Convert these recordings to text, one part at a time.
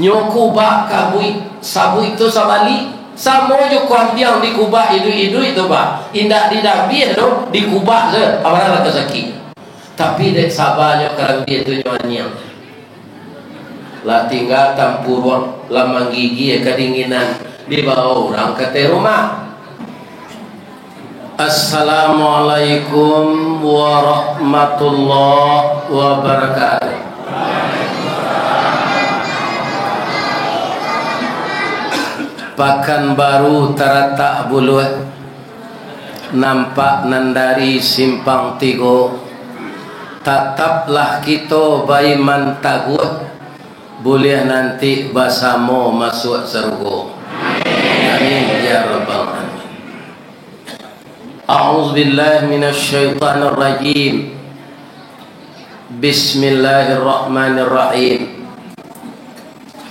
Nyo Kuba kabui sabu itu sabali samo jo kuambiang di Kuba idu itu ba indak didabi do di Kuba je abara kasaki tapi dek sabanyo karang dia tu nyoniang lah tinggal tampurwang lamang gigi kedinginan di bawah orang ke rumah. Assalamualaikum warahmatullahi wabarakatuh. Pakan baru taratak bulu nampak nandari simpang tigo tataplah kita baiman tagut boleh nanti basamo masuk surga. Amin ya rabbal alamin. A'udzu billahi minasy syaithanir rajim. Bismillahirrahmanirrahim.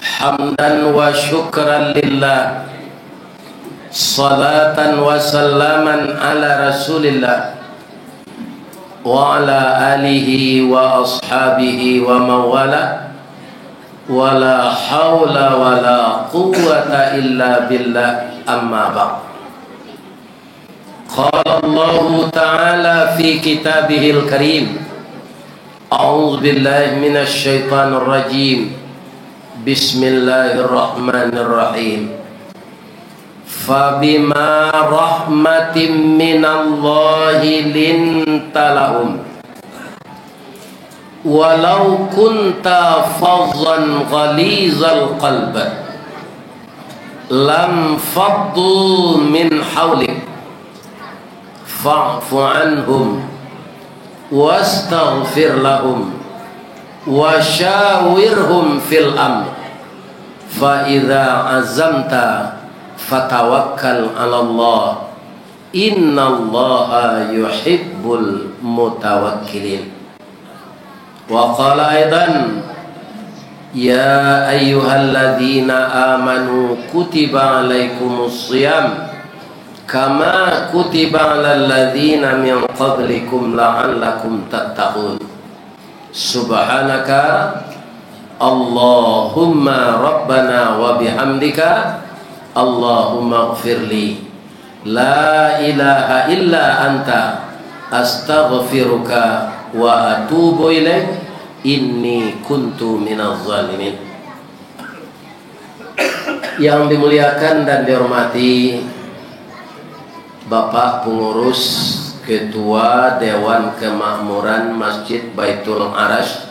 Hamdan wa syukran lillah, salatan wa salaman ala rasulillah wa ala alihi wa ashabihi wa mawala wa la hawla wa la quwwata illa billah amma ba'd. Qala Allah ta'ala fi kitabihil karim. A'udzu billahi minasy syaithanir rajim. Bismillahirrahmanirrahim. Fabima rahmatin minallahi lintalahum walau kunta faddan ghalizal qalb lam faddu min hawlik fa'fu anhum wastaghfir lahum wa syawirhum fil amr fa idza azamta fatawakkal 'ala Allah innallaha yuhibbul mutawakkilin. Wa qala aidan ya ayyuhalladzina amanu kutiba 'alaikumus shiyam kama kutiba 'alal ladzina min qablikum la'allakum tattaqun. Subhanaka Allahumma rabbana wa bihamdika Allahumma ighfirli la ilaha illa anta astaghfiruka wa atubu ilaik inni kuntu minaz zalimin. Yang dimuliakan dan dihormati Bapak Pengurus Ketua Dewan Kemakmuran Masjid Baitul Arash,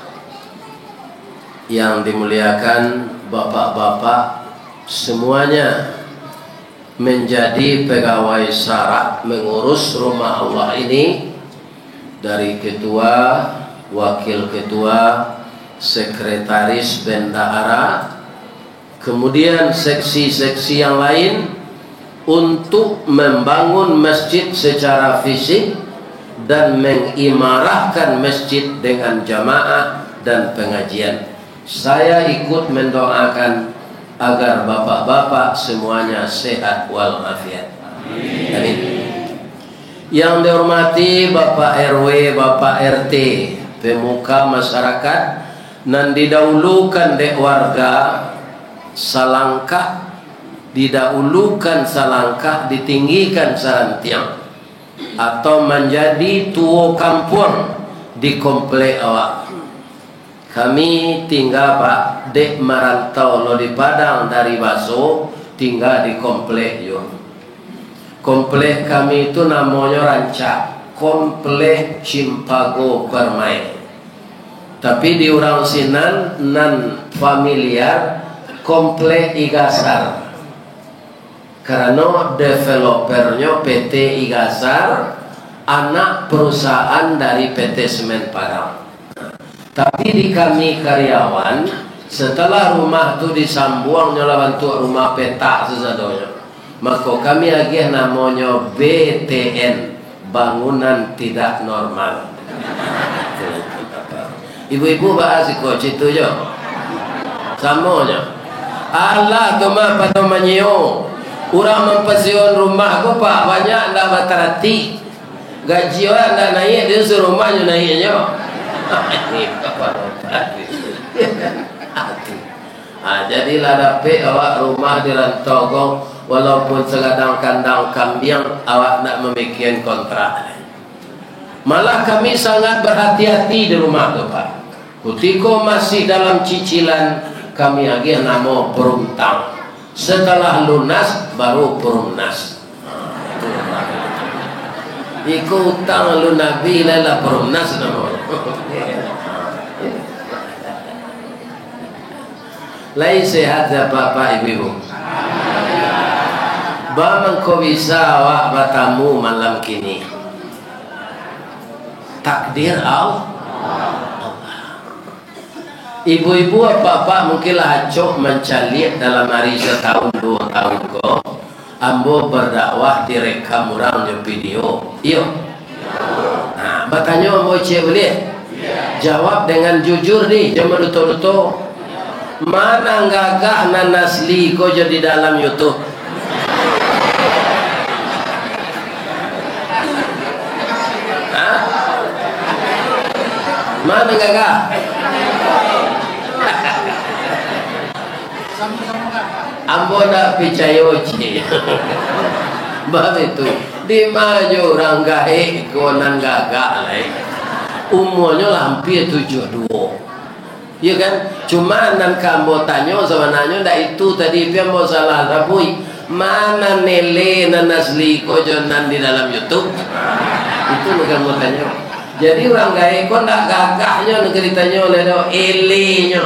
yang dimuliakan bapak-bapak semuanya menjadi pegawai syarat mengurus rumah Allah ini, dari ketua, wakil ketua, sekretaris bendahara, kemudian seksi-seksi yang lain, untuk membangun masjid secara fisik dan mengimarahkan masjid dengan jamaah dan pengajian. Saya ikut mendoakan agar bapak-bapak semuanya sehat walafiat. Amin. Yang dihormati Bapak RW, Bapak RT, pemuka masyarakat, nan didahulukan dek warga salangkah, didahulukan salangkah, ditinggikan sarantiang, atau menjadi tuo kampung di komplek awak. Kami tinggal Pak dek merantau lo di Padang dari Baso, tinggal di komplek yo. Komplek kami itu namanya Rancak, komplek Cimpago Permai. Tapi di orang sinan nan familiar komplek Igasar. Karena developernya PT Igasar, anak perusahaan dari PT Semen Padang. Tapi di kami karyawan, setelah rumah itu disambuang nyala bantu rumah petak sesadonya, maka kami agih namanya BTN, bangunan tidak normal. Ibu-ibu bahas kok situ jo, samonya. Allah tu mah pada menyo. Orang mempensiun rumah ko Pak banyak ndak batarati. Gaji orang ndak naik, dia suruh rumahnya naiknya. Jadilah dapat awak rumah di Rantogong, walaupun sekadang kandang kambing awak nak memikirkan kontrak. Malah kami sangat berhati-hati di rumah tu Pak. Ketika masih dalam cicilan, kami lagi nama perhutang. Setelah lunas baru perumnas. Iku hutang lu Nabi lala perumnas nama. Lain sehat ya Bapak Ibu. Bagaimana kau bisa awak bertamu malam kini? Takdir Allah. Ibu-ibu apa-apa mungkinlah acok mencalik dalam hari setahun 2 tahun kau. Ambo berdakwah direkam orang di video. Iyo. Nah, bertanya mau cik boleh? Jawab dengan jujur nih, jangan luto-luto. Mana gagah nanasli kau jadi dalam YouTube? Hah? Mana gagah? Ambo nak percaya je. Bab itu di maju orang gaik konan gagak lah. Umurnya lah hampir 72. Ya kan? Cuma nan kamu tanya sebenarnya dah itu tadi dia mau salah rapui. Mana nele nan asli ko jonan di dalam YouTube? Itu kamu tanya. Jadi orang gaik kau nak gagahnya nak ceritanya oleh elenya.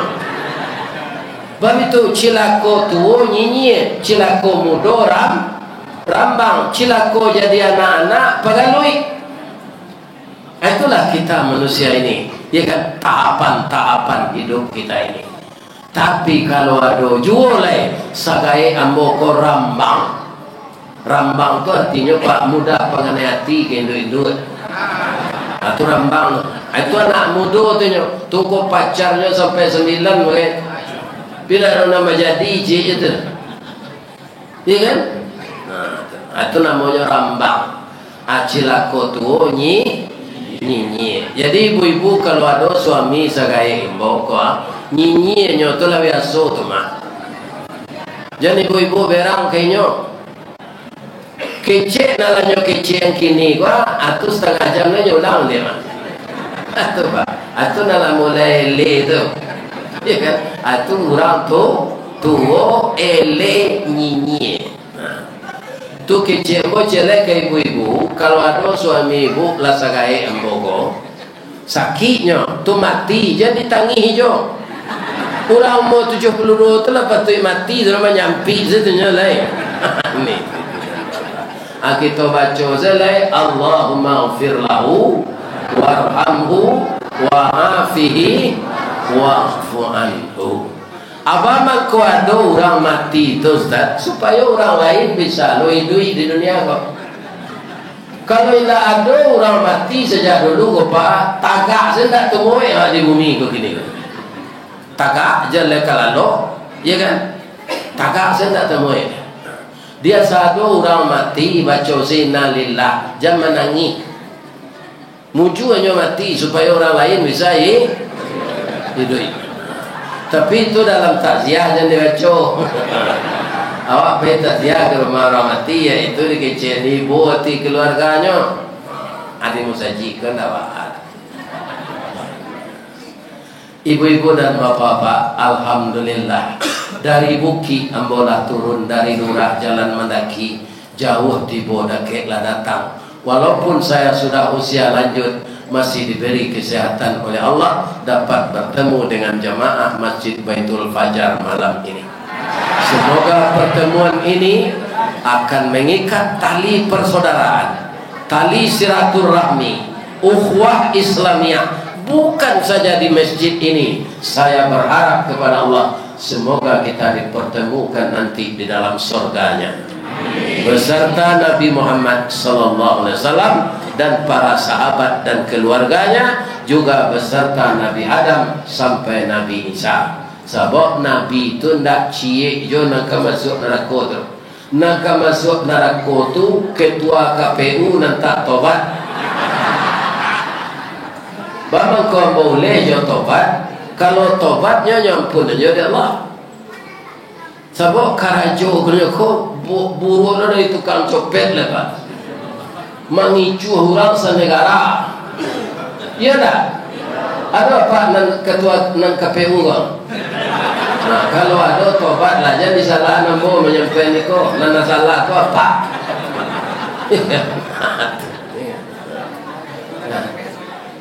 Bab itu cilako tua nyinyi, cilako muda rambang, cilako jadi anak-anak pagalui. Itulah kita manusia ini, ya kan? Tahapan-tahapan hidup kita ini. Tapi kalau ada jualai sagai amboko rambang. Rambang itu artinya pak muda pengenai hati ke induk-induk. Itu rambang. Itu anak muda tu kok pacarnya sampai 9 mungkin. Bila nama jadi je itu, iya kan? Nah, itu namanya rambang. Acilako tu nyi. Jadi ibu-ibu kalau ada suami sebagai ibu kau, nyi nyoto lah biasa tu mah. Jadi ibu-ibu berang kayaknya kecil nalanya kecil yang kini kau, atau setengah jamnya ulang dia mah. Atau pak, atau nalar mulai le tu. Ya kan? Itu orang tua ele nyinyi. Tu kecil mo celek ke ibu-ibu. Kalau ada suami ibu lah sagai embogo sakitnya tu mati jadi tangi hijau. Orang umur 72 tu lah patut mati tu menyampi setunya lain. Ni. Kita baca selai Allahumma ighfir lahu warhamhu wa'afihi wa'fu anhu. Apa kau ada orang mati tu Ustaz supaya orang lain bisa lo hidup di dunia kau. Kalau tidak ada orang mati sejak dulu kau pak tagak saya tak temui di bumi kau kini. Tagak je lekal lo, ya kan? Tagak saya tak temui. Dia satu orang mati baca innalillah jangan menangis. Mujuannya mati supaya orang lain bisa hidup. Tapi itu dalam takziah jangan dibaca. Awak pergi takziah ke rumah orang mati, iaitu dikecil ibu hati keluarganya. Ada musajikan awak. Ibu-ibu dan bapak-bapak, alhamdulillah dari Bukit ambolah turun dari lurah jalan mendaki jauh di Bodakek lah datang. Walaupun saya sudah usia lanjut, masih diberi kesehatan oleh Allah dapat bertemu dengan jamaah Masjid Baitul Fajar malam ini. Semoga pertemuan ini akan mengikat tali persaudaraan, tali silaturahmi, ukhuwah Islamiyah. Bukan saja di masjid ini. Saya berharap kepada Allah semoga kita dipertemukan nanti di dalam surganya beserta Nabi Muhammad sallallahu alaihi wasallam dan para sahabat dan keluarganya, juga beserta Nabi Adam sampai Nabi Isa. Sebab Nabi itu ndak cie jo nak masuk neraka tu. Nak masuk neraka tu ketua KPU nanti tobat. Bagaimana kau boleh jo tobat? Kalau tobatnya nyampun aja dari Allah. Sebab karajo ko buru dari tukang copet lah Pak. Mengicu orang senegara. Iya tak? Ada Pak ketua nan KPU kok. Nah, kalau ada tobat lah jadi salah nambo menyampai ni ko. Nana salah tu apa?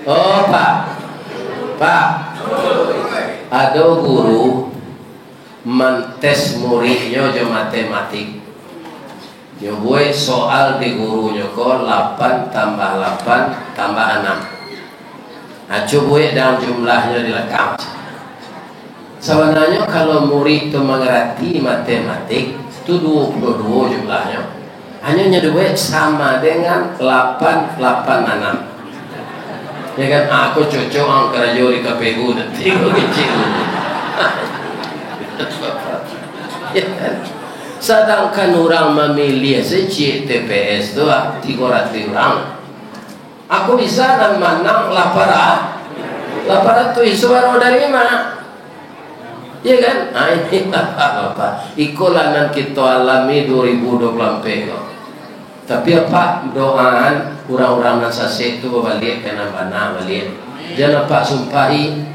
Oh Pak. Ada guru mentes muridnya je matematik. Dia buat soal di gurunya ko 8 tambah 8 tambah 6. Nah, coba dalam jumlahnya dilekap. Sebenarnya kalau murid itu mengerti matematik itu 22 jumlahnya. Hanya nyedue sama dengan 886. Ya kan aku cocok angkara jori KPU nanti kok kecil. Ya kan? Sedangkan orang memilih secik TPS tu 300 orang. Aku bisa dan menang 800 itu baru dari mana? Ya kan? Nah ini apa? Ikulah yang kita alami 2024 kok. Tapi apa doaan orang-orang yang sasih itu balik kena bana balik. Jangan apa sumpahi.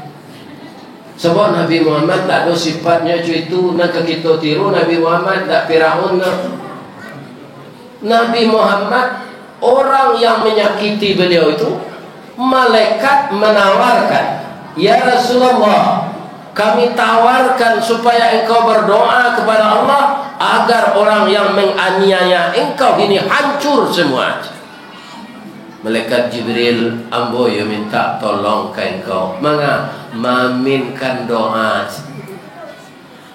Sebab Nabi Muhammad tak ada sifatnya itu nak kita tiru Nabi Muhammad tak Firaun. Nabi Muhammad orang yang menyakiti beliau itu malaikat menawarkan, ya Rasulullah, kami tawarkan supaya engkau berdoa kepada Allah agar orang yang menganiaya engkau ini hancur semua. Malaikat Jibril amboyo minta tolong ke engkau. Maka maminkan doa.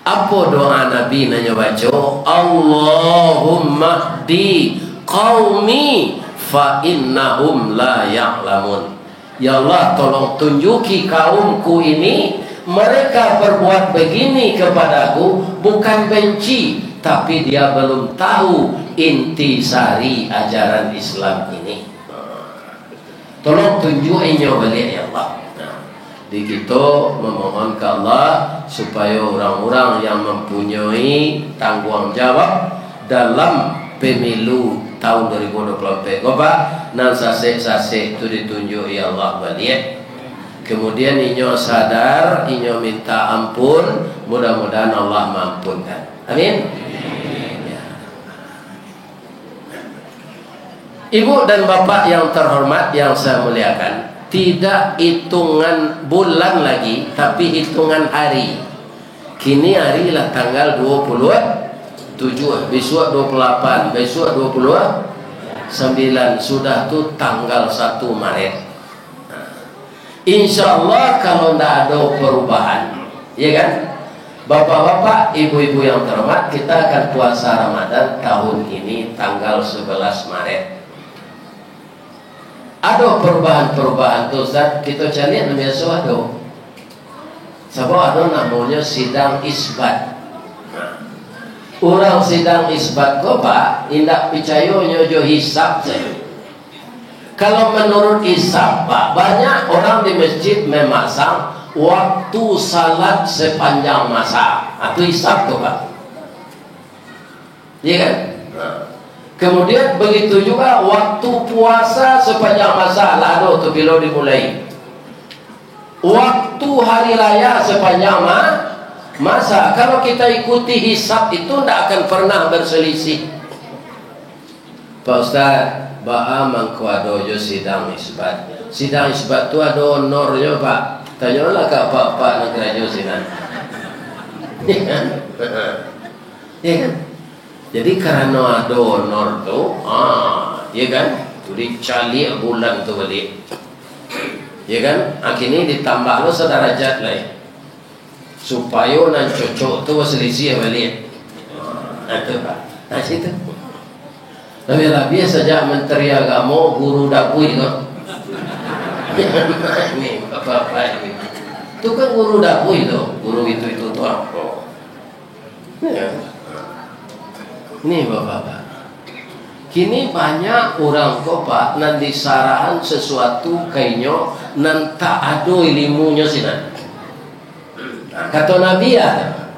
Apa doa Nabi nanya baca? Allahumma di qaumi fa innahum la ya'lamun. Ya Allah, tolong tunjuki kaumku ini, mereka berbuat begini kepadaku bukan benci, tapi dia belum tahu intisari ajaran Islam ini. Tolong tunjukinya balik ya Allah. Di kita memohon ke Allah supaya orang-orang yang mempunyai tanggung jawab dalam pemilu tahun 2024 Pak, nan sasek-sasek itu ditunjuk ya Allah balik. Kemudian inyo sadar, inyo minta ampun, mudah-mudahan Allah mampunkan. Amin. Ibu dan bapak yang terhormat yang saya muliakan, tidak hitungan bulan lagi, tapi hitungan hari. Kini hari lah tanggal 27, besok 28, besok 29, sudah tuh tanggal 1 Maret. Insya Allah kalau tidak ada perubahan, ya kan? Bapak-bapak, ibu-ibu yang terhormat, kita akan puasa Ramadan tahun ini tanggal 11 Maret. Ada perubahan-perubahan tu Ustaz, kita cari yang biasa ada. Sebab ada namanya sidang isbat. Orang sidang isbat ko Pak, indak percaya nyojo hisab saja. Kalau menurut hisab Pak, banyak orang di masjid memasang waktu salat sepanjang masa. Itu hisab tu Pak. Iya kan? Kemudian begitu juga waktu puasa sepanjang masa. Lalu tu bila dimulai. Waktu hari raya sepanjang masa. Kalau kita ikuti hisab itu tidak akan pernah berselisih. Pak Ustaz, ba'a mangkuadojo sidang isbat. Sidang isbat tu ada honornya Pak. Tanyalah ke Pak negara Josinan. Ya kan? Jadi karena ada honor tu, ya kan? Tu dicali bulan tu balik. Ya kan? Akhirnya ditambah lo sederajat lain. Supaya nan cocok tu selisih balik. Itu Pak. Nah situ. Lebih-lebih saja Menteri Agama guru dapui tu. Ini bapak-bapak ini. Itu kan guru dapui tu, guru itu tu apa? Ya. Ini bapak-bapak. Kini banyak orang kok Pak nan disarahan sesuatu kayaknya nan tak ada ilmunya sih nan. Kata Nabi ada.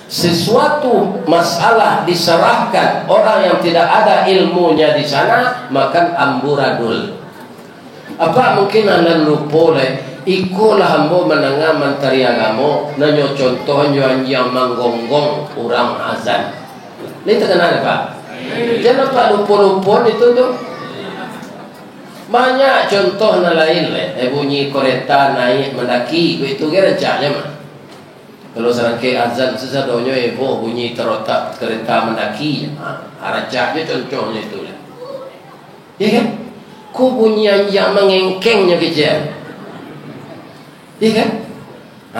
sesuatu masalah diserahkan orang yang tidak ada ilmunya di sana, maka amburadul. Apa mungkin anda lupa le? Ikulah hambo menengah menteri agama, nanyo contohnya yang menggonggong orang azan. Ini terkenal Pak. Jangan Pak lupa-lupa itu tuh. Banyak contoh lain le. Bunyi kereta naik mendaki, itu kira rencanya mah. Kalau serangkai azan sesadonyo bunyi terotak kereta mendaki, rajaknya contohnya itu le. Ya kan? Ku bunyi yang mengengkengnya kecil. Iya kan?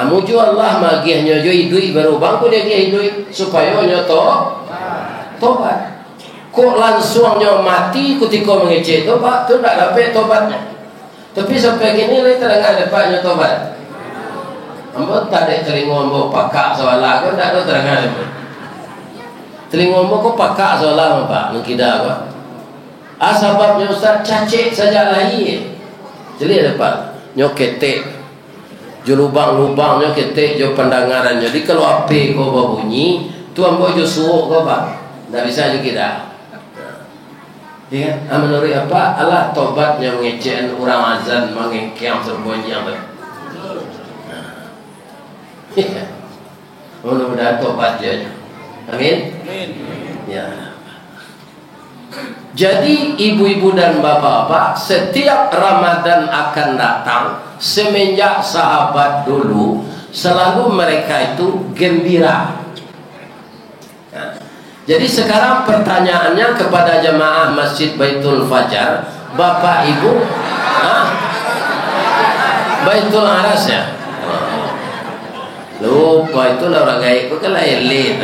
Muju Allah magihnya jo idui baru bangku dia idui supaya nyoto tobat. Kok langsungnya mati ketika mengecek tobat tu tak dapat tobatnya. Tapi sampai gini ni terang dapatnya tobat. Ambo tak ada telinga ambo pakak soalan kau tak ada terang ada. Telinga ambo kau pakak soalan apa? Mengkida apa? Sebabnya Ustaz cacik saja lahir. Jadi dapat nyoketek. Jo lubang-lubangnya ketek jo pandangaran. Jadi kalau api kau bunyi, tu ambo jo suuk kau Pak. Tak bisa juga kita. Ya kan? Menurut apa? Allah tobatnya mengecekan orang azan mengengkang serbonnya. Ya. Mudah-mudahan tobat dia. Amin. Ya. Jadi ibu-ibu dan bapak-bapak, setiap Ramadan akan datang, semenjak sahabat dulu selalu mereka itu gembira. Nah, jadi sekarang pertanyaannya kepada jemaah Masjid Baitul Fajar, bapak ibu, Baitul Aras ya? Lupa itu orang gaib itu kan lain.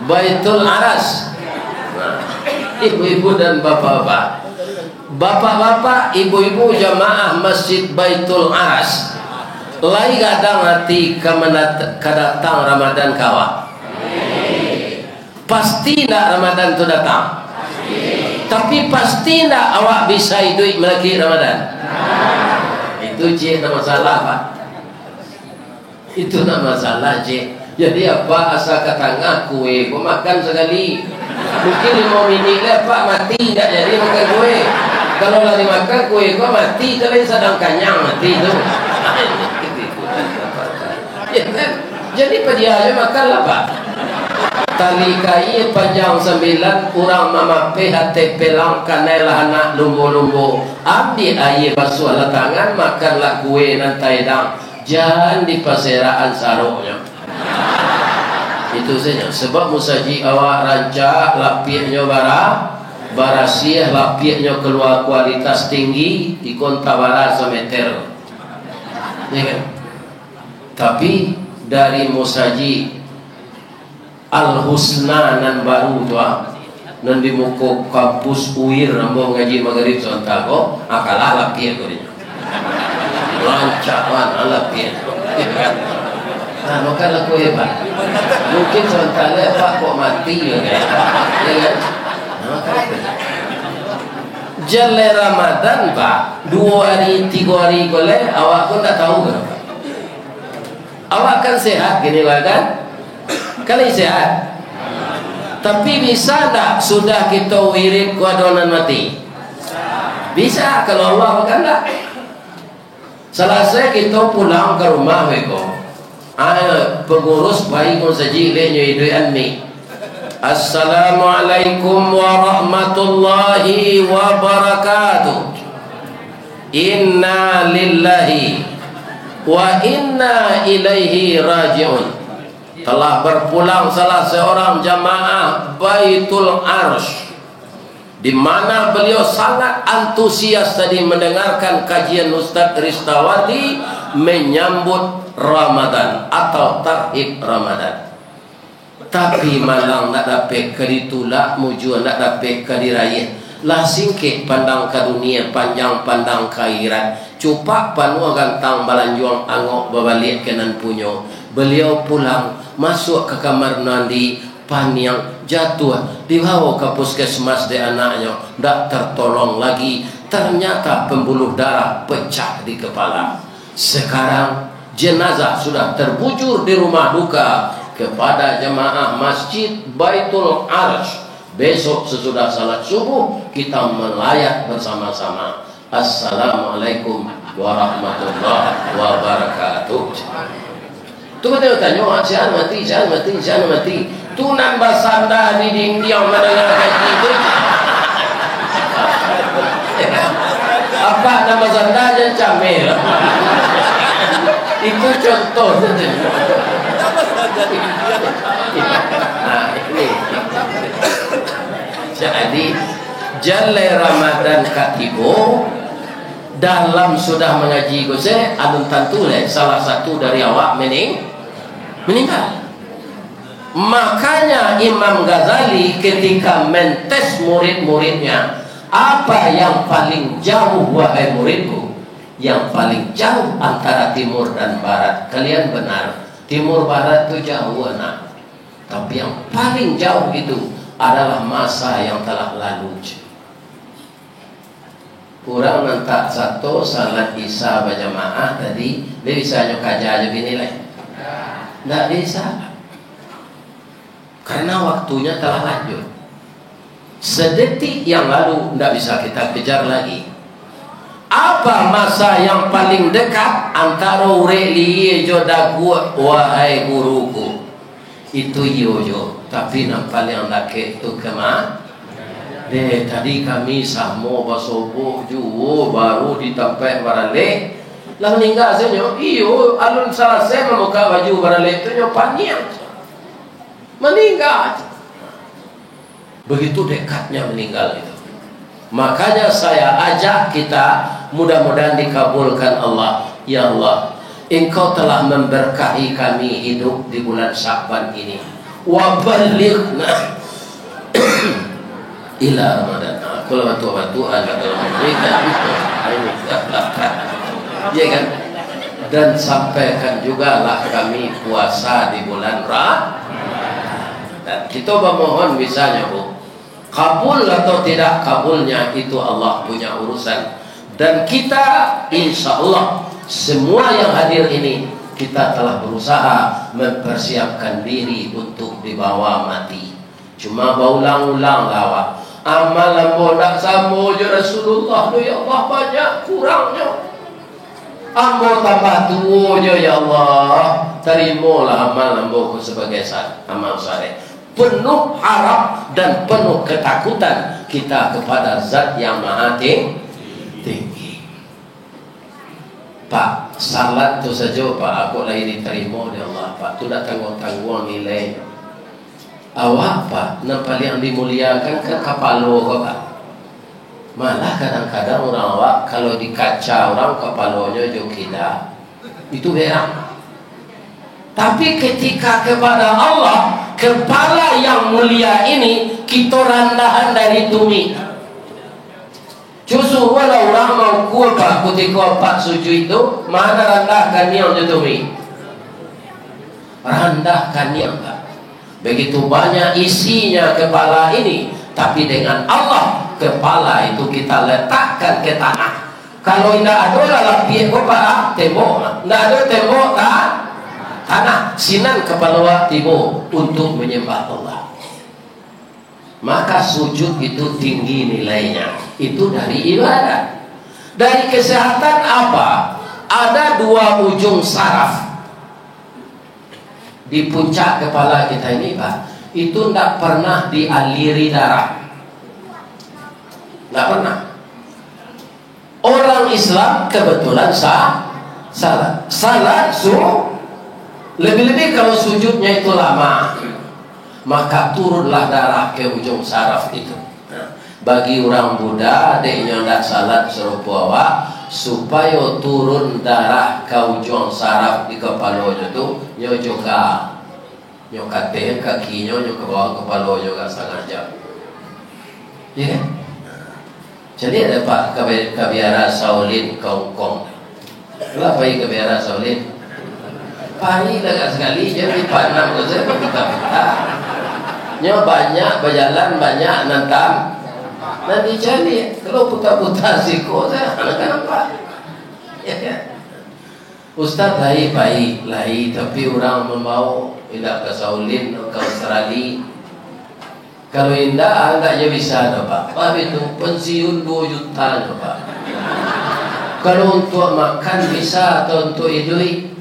Baitul Aras. Ibu-ibu dan bapak-bapak, bapak-bapak, ibu-ibu jamaah Masjid Baitul Aras, lai gadang hati kedatang Ramadan kawa. Pasti tak Ramadan tu datang. Tapi pasti tak awak bisa hidup melaki Ramadan. Itu je tak masalah Pak. Itu tak masalah je. Jadi apa asal kata kue, kau makan sekali. Mungkin 5 minit lah Pak mati tak jadi makan kue. Kalau lari makan kue kau mati, kalau sedang kenyang mati tu. Ya kan? Jadi dia makanlah Pak. Tali kai panjang 9, orang mama hati pelang kanelah anak lumbu-lumbu. Abdi air basuh tangan makanlah kue nanti dang. Jangan di paseraan saruknya. Itu saja. Sebab musaji awak rancak lapiknya barasiah, lapiknya keluar kualitas tinggi, ikon tawara semeter. Ya kan? Tapi dari musaji Al-Husna nan baru tu nan di muka kampus UIR nambo ngaji maghrib sontago akalah lapik ko niya. Rancak man lapik. Ya kan? Maka laku hebat. Mungkin sementara Pak kok mati ya kan? Ya kan? Jale Ramadan Pak 2 hari 3 hari boleh awak pun tak tahu kan? Awak kan sehat gini lah kan? Kali sehat. Tapi bisa tak sudah kita wirid kuadonan mati? Bisa kalau Allah kan tak? Selesai kita pulang ke rumah weko. Pengurus baik pun saji lenyoi duan ni. Assalamualaikum warahmatullahi wabarakatuh. Inna lillahi wa inna ilaihi raji'un. Telah berpulang salah seorang jamaah Baitul Arsh, di mana beliau sangat antusias tadi mendengarkan kajian Ustaz Ristawati menyambut Ramadan atau tarhib Ramadan. Tapi malang nak dapat keditulak mujuan nak dapat kediraya lah singkit pandang ke dunia panjang pandang akhirat. Cupak panua gantang balanjuang angok babalik kenan punyo. Beliau pulang masuk ke kamar mandi, pan yang jatuh dibawa ke puskesmas de anaknya, tak tertolong lagi. Ternyata pembuluh darah pecah di kepala. Sekarang jenazah sudah terbujur di rumah duka. Kepada jemaah Masjid Baitul Arsh, besok sesudah salat subuh kita melayat bersama-sama. Assalamualaikum warahmatullahi wabarakatuh. Tu kita tanya, jangan mati. Tu nambah sanda di dinding mana yang kaji itu? Apa nama sanda aja camel? Itu contoh saja. Nah ini. Jadi Jalai Ramadan katibo dalam sudah mengaji gose adun tentu salah satu dari awak meninggal. Makanya Imam Ghazali ketika mentes murid-muridnya, apa yang paling jauh wahai muridku? Yang paling jauh antara timur dan barat. Kalian benar, timur barat itu jauh anak. Tapi yang paling jauh itu adalah masa yang telah lalu. Kurang nantak satu salat isya berjamaah tadi, dia bisa kaja aja gini lah. Tidak bisa. Karena waktunya telah lanjut. Sedetik yang lalu tidak bisa kita kejar lagi. Apa masa yang paling dekat antara ureli jodagu wahai guruku? Itu yoyo. Tapi yang paling dekat itu kemana? Tadi kami samo basobo juo baru ditempel barale. Lah meninggal saja. Iyo alun salah saya memuka baju barale itu nyopanya. Meninggal. Begitu dekatnya meninggal itu. Makanya saya ajak kita, mudah-mudahan dikabulkan Allah. Ya Allah, Engkau telah memberkahi kami hidup di bulan Sya'ban ini. Wa balighna ila Ramadan. Kalau batu-batu ada dalam mereka. Ya kan? Dan sampaikan juga lah kami puasa di bulan Ramadan. Dan kita memohon misalnya Bu, kabul atau tidak kabulnya itu Allah punya urusan. Dan kita insya Allah semua yang hadir ini kita telah berusaha mempersiapkan diri untuk dibawa mati. Cuma berulang-ulang lawak amal lambo nak samo je Rasulullah tu ya Allah banyak kurangnya. Ambo tambah tua je ya Allah. Terimalah amal lambo sebagai amal saleh. Penuh harap dan penuh ketakutan kita kepada Zat yang Maha Tinggi. Pak, salat tu saja Pak, aku lagi diterima oleh Allah Pak. Tu dah tanggung-tanggung nilai. Awak Pak, nampak yang dimuliakan ke kepala kau Pak. Malah kadang-kadang orang awak kalau dikaca orang kepalanya juga tidak. Itu heran. Tapi ketika kepada Allah, kepala yang mulia ini kita rendahan dari bumi. Justru walau orang mau kuat ketika Pak sujud itu, mana rendahkan yang di bumi? Rendahkan yang Pak. Begitu banyak isinya kepala ini, tapi dengan Allah kepala itu kita letakkan ke tanah. Kalau tidak ada lapis kepala tembok, tidak ada tembok tanah sinan kepala tibo untuk menyembah Allah. Maka sujud itu tinggi nilainya. Itu dari ibadah. Dari kesehatan apa? Ada dua ujung saraf di puncak kepala kita ini Pak. Itu tidak pernah dialiri darah. Tidak pernah. Orang Islam kebetulan salat lebih-lebih kalau sujudnya itu lama, maka turunlah darah ke ujung saraf itu. Bagi orang Buddha, adiknya tidak salat serupa awak, supaya turun darah ke ujung saraf di kepala itu, nyojoka, nyokate kakinya, nyok ke bawah kepala juga sengaja. Ya kan? Jadi ada Pak kebiara Shaolin Kongkong. Kenapa ini kebiara Shaolin? Pari dekat sekali jadi panam saja kita. Nya banyak berjalan banyak nantam. Nanti jadi kalau putar-putar siko saya kenapa? Ya kan? Ustaz baik-baik lain, tapi orang membawa tidak ke Saulin ke Australia. Kalau indah anda je bisa Pak. Pak itu pensiun 2 juta Pak. Kalau untuk makan bisa atau untuk hidup,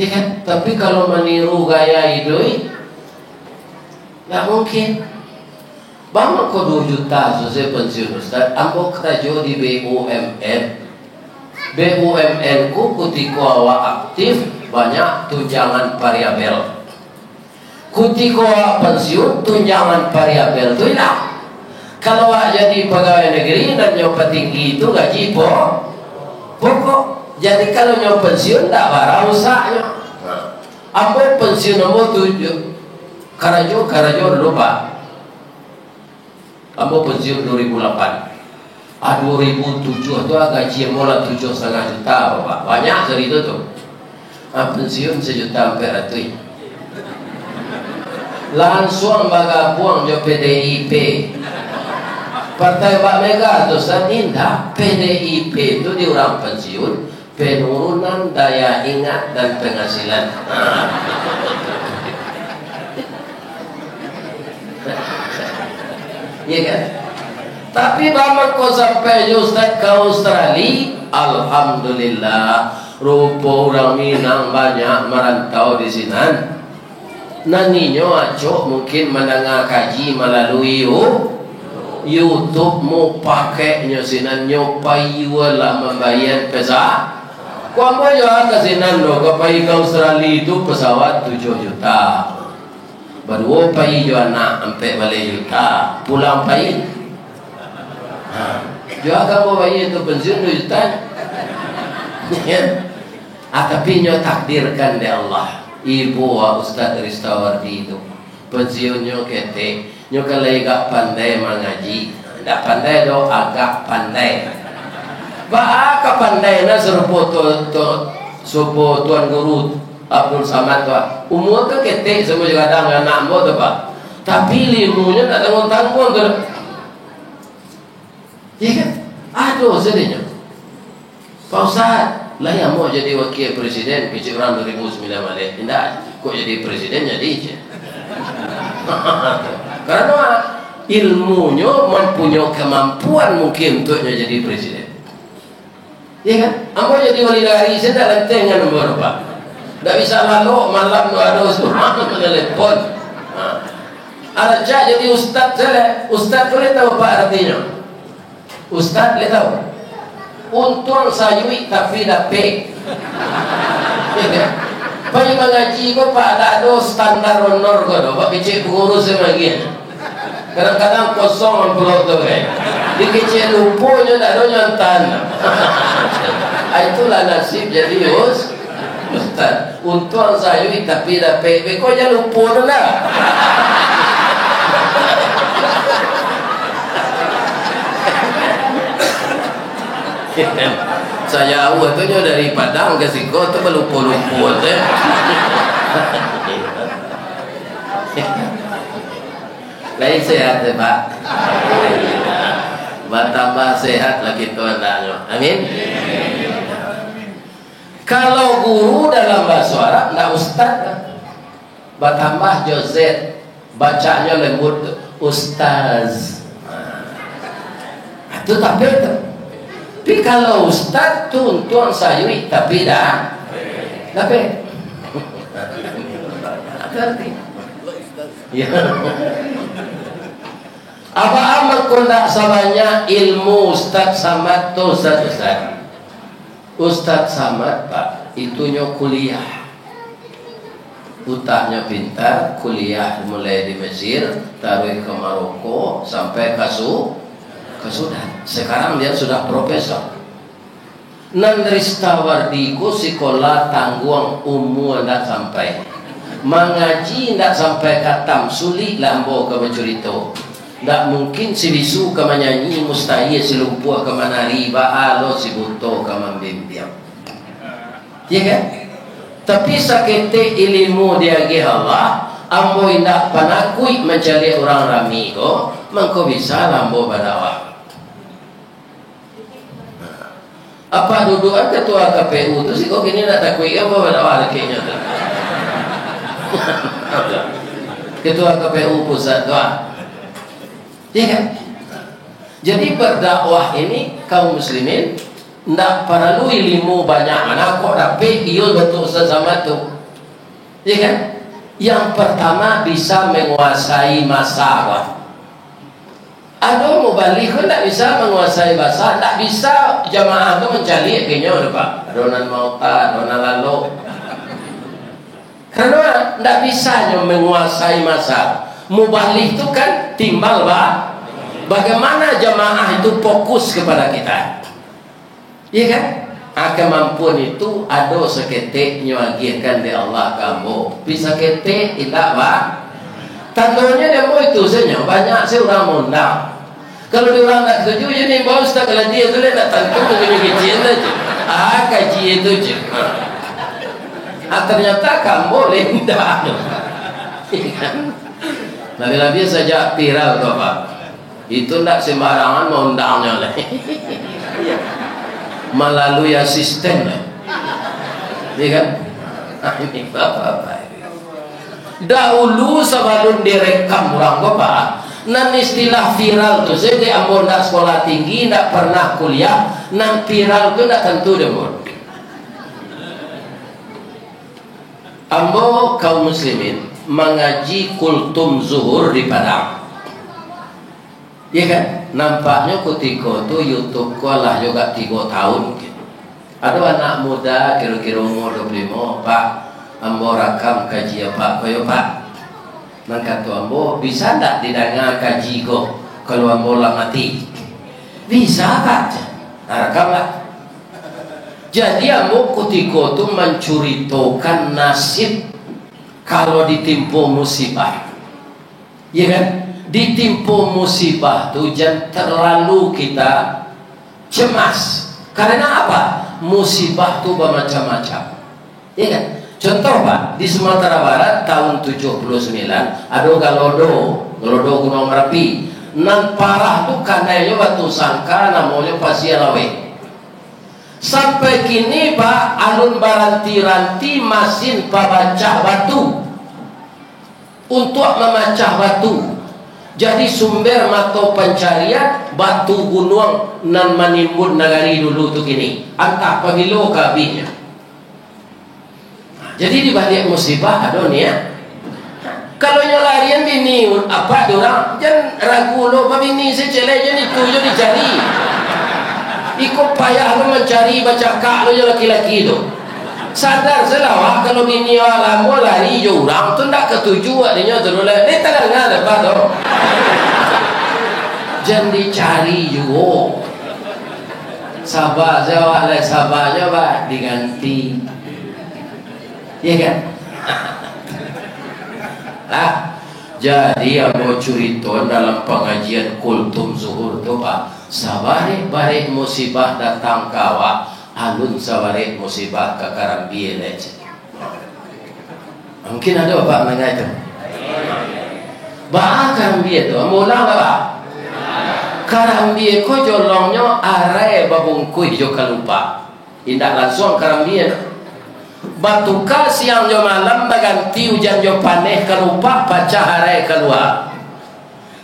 ya kan? Tapi kalau meniru gaya hidup, nggak mungkin. Bang kau 2 juta selesai pensiun Ustaz. Ambo kerja di BUMN. BUMN ku ketika awak aktif banyak tunjangan variabel. Ketika pensiun tunjangan variabel tu hilang. Kalau awak jadi pegawai negeri dan nyoba tinggi itu gaji pokok. Jadi kalau nyoba pensiun tak barang usahanya. Ambo pensiun nombor 7. Karajo lupa. Ambo pensiun 2008. 2007 tu gaji mula 7,5 juta Bapak. Banyak dari itu tu. Pensiun 1 juta hampir ratui. Langsung bagabung jo PDIP. Partai Pak Mega tu saninda PDIP itu di orang pensiun penurunan daya ingat dan penghasilan. Iya kan? Tapi bapak kau sampai Ustaz ke Australia, alhamdulillah, rupa orang Minang banyak merantau di sini. Naninyo acok mungkin mendengar kaji melalui YouTube mau pakai nyosinan nyopai wala membayar pesa. Kau mau jual ke sini lo, kau pergi ke Australia itu pesawat 7 juta. Baru pergi jual anak sampai balik juta, pulang pergi. Jual kamu bayi itu pensiun 2 juta. Tapi nyo takdirkan di Allah. Ibu Ustaz Ristawardi itu pensiunnya kete. Nyo kalau agak pandai mengaji, tidak pandai do agak pandai. Ba pandai na serupo Tuan Guru Abdul Samad tu. Umur ke kete semua juga ada anak mo tu Pak. Tapi ilmunya tak tanggung-tanggung tu. Ya kan? Aduh sedihnya Pak Ustaz lah yang mau jadi wakil presiden kecil orang 2009 balik. Tidak, kok jadi presiden jadi je. Karena ilmunya mempunyai kemampuan mungkin untuknya jadi presiden. Ya kan? Ambo jadi wali negara saya tak lentengan nomor Pak. Tak bisa lalu malam ada semua menelepon. Ada jadi ustaz saya. Ustaz boleh tahu Pak artinya? Ustaz boleh tahu? Untung sayui tapi dapat. Pai mengaji ko Pak ada standar honor ko do. Pak kecil pengurus lagi. Kadang-kadang kosong pulau tu kan. Di kecil lupunya tak ada nyontan. Itulah nasib jadi Ustaz. Untung sayui tapi dapat. Kau jangan lupa dah. Saya awal tu dari Padang ke Siko tu berlumpur-lumpur tu. Lain sehat ya Pak. Bertambah sehat lagi tuan dah. Amin. Kalau guru dalam bahasa Arab tidak ustaz, bertambah Joseph, bacanya lembut ustaz. Itu tak betul. Tapi kalau ustaz tu tuan sayui tapi dah tapi arti ya apa amat kau tak samanya ilmu Ustaz Samad tu Ustaz Samad Pak itunya kuliah utaknya pintar kuliah mulai di Mesir taruh ke Maroko sampai ke Sudan. Sekarang dia sudah profesor. Nandristawardi ku sekolah tangguang umur tak sampai. Mengaji tak sampai katam sulit lambo ke bercerita. Tak mungkin si bisu ke menyanyi mustahil si lumpuh ke menari baalo si buto ke membimbiam. Ya kan? Tapi sakete ilmu dia ke Allah. Ambo indak panakui mencari orang rami ko. Mengko bisa lambo badawah. Apa dudukan ketua KPU tu sih kok gini nak takui apa pada kayaknya tu. Ketua KPU pusat tu. Ya kan? Jadi berdakwah ini kaum muslimin ndak perlu ilmu banyak mana kok dapat iyo betul sesama tu. Ya kan? Yang pertama bisa menguasai masalah. Ada mubalik pun tak bisa menguasai bahasa, tak bisa jamaah tu mencari kayaknya Pak. Adonan mauta, adonan lalu. Karena tak bisa menguasai masa. Mubalik tu kan timbal Pak. Bagaimana jamaah itu fokus kepada kita. Iya kan? Kemampuan itu ada seketik nyuagihkan di Allah kamu. Bisa ketik tidak Pak. Tandanya dia mau itu saja. Banyak sih orang mondang. Kalau dia orang tak setuju, jadi bos tak kalau dia tu nak tentu begini kecil aja. Kaji itu je. Ternyata kamu lendah. Nabi-nabi saja viral tu Pak. Itu tak sembarangan mondangnya lah. Melalui asisten lah. Iya kan? Ini bapak-bapak. Dahulu sebelum direkam orang Bapak, nan istilah viral tu saya di Ambon nak sekolah tinggi, nak pernah kuliah, nan viral tu nak tentu demon. Ambo kaum muslimin mengaji kultum zuhur di Padang. Iya kan? Nampaknya ketika tu YouTube ku lah juga 3 tahun. Ada anak muda kira-kira umur 25, Pak, ambo rakam kaji apa koyo Pak. Maka tu ambo bisa tak didengar kaji ko kalau ambo lah mati? Bisa Pak. Rakamlah. Jadi ambo ketika tu mencuritakan nasib kalau ditimpa musibah. Ya kan? Ditimpa musibah tu jangan terlalu kita cemas. Karena apa? Musibah tu bermacam-macam. Ya kan? Contoh Pak, di Sumatera Barat tahun 79 ada Galodo Gunung Merapi. Nan parah tu kanainya batu sangka namanya Pasir Lawe. Sampai kini Pak alun baranti-ranti masin pabacah batu untuk memecah batu. Jadi sumber mata pencarian batu gunung nan menimbun negari dulu tu kini. Antah pagilo kabihnya. Jadi di balik musibah ada ni ya. Kalau nyolarian bini apa orang jangan ragu lo bini secelai jadi itu jadi cari. Ikut payah lo mencari baca kak lo je laki-laki tu. Sadar selawah kalau bini alam lari orang tu ndak ketuju adanya tu lah. Ni tak ada apa tu. Jangan dicari juga. Sabar jawab lah sabarnya Pak diganti. Iya kan? Jadi ambo curita dalam pengajian kultum zuhur tu Pak, sabarik-barik musibah datang kawa, alun sabarik musibah ke Karambie leceh. Mungkin ada Bapak mengenai itu. Bapak Karambie tu, mula Bapak. Karambie ko jolongnya arai babungkui jo kalupa. Indak langsung Karambie. Batuka siang jo malam baganti hujan jo paneh kelupa baca harai keluar.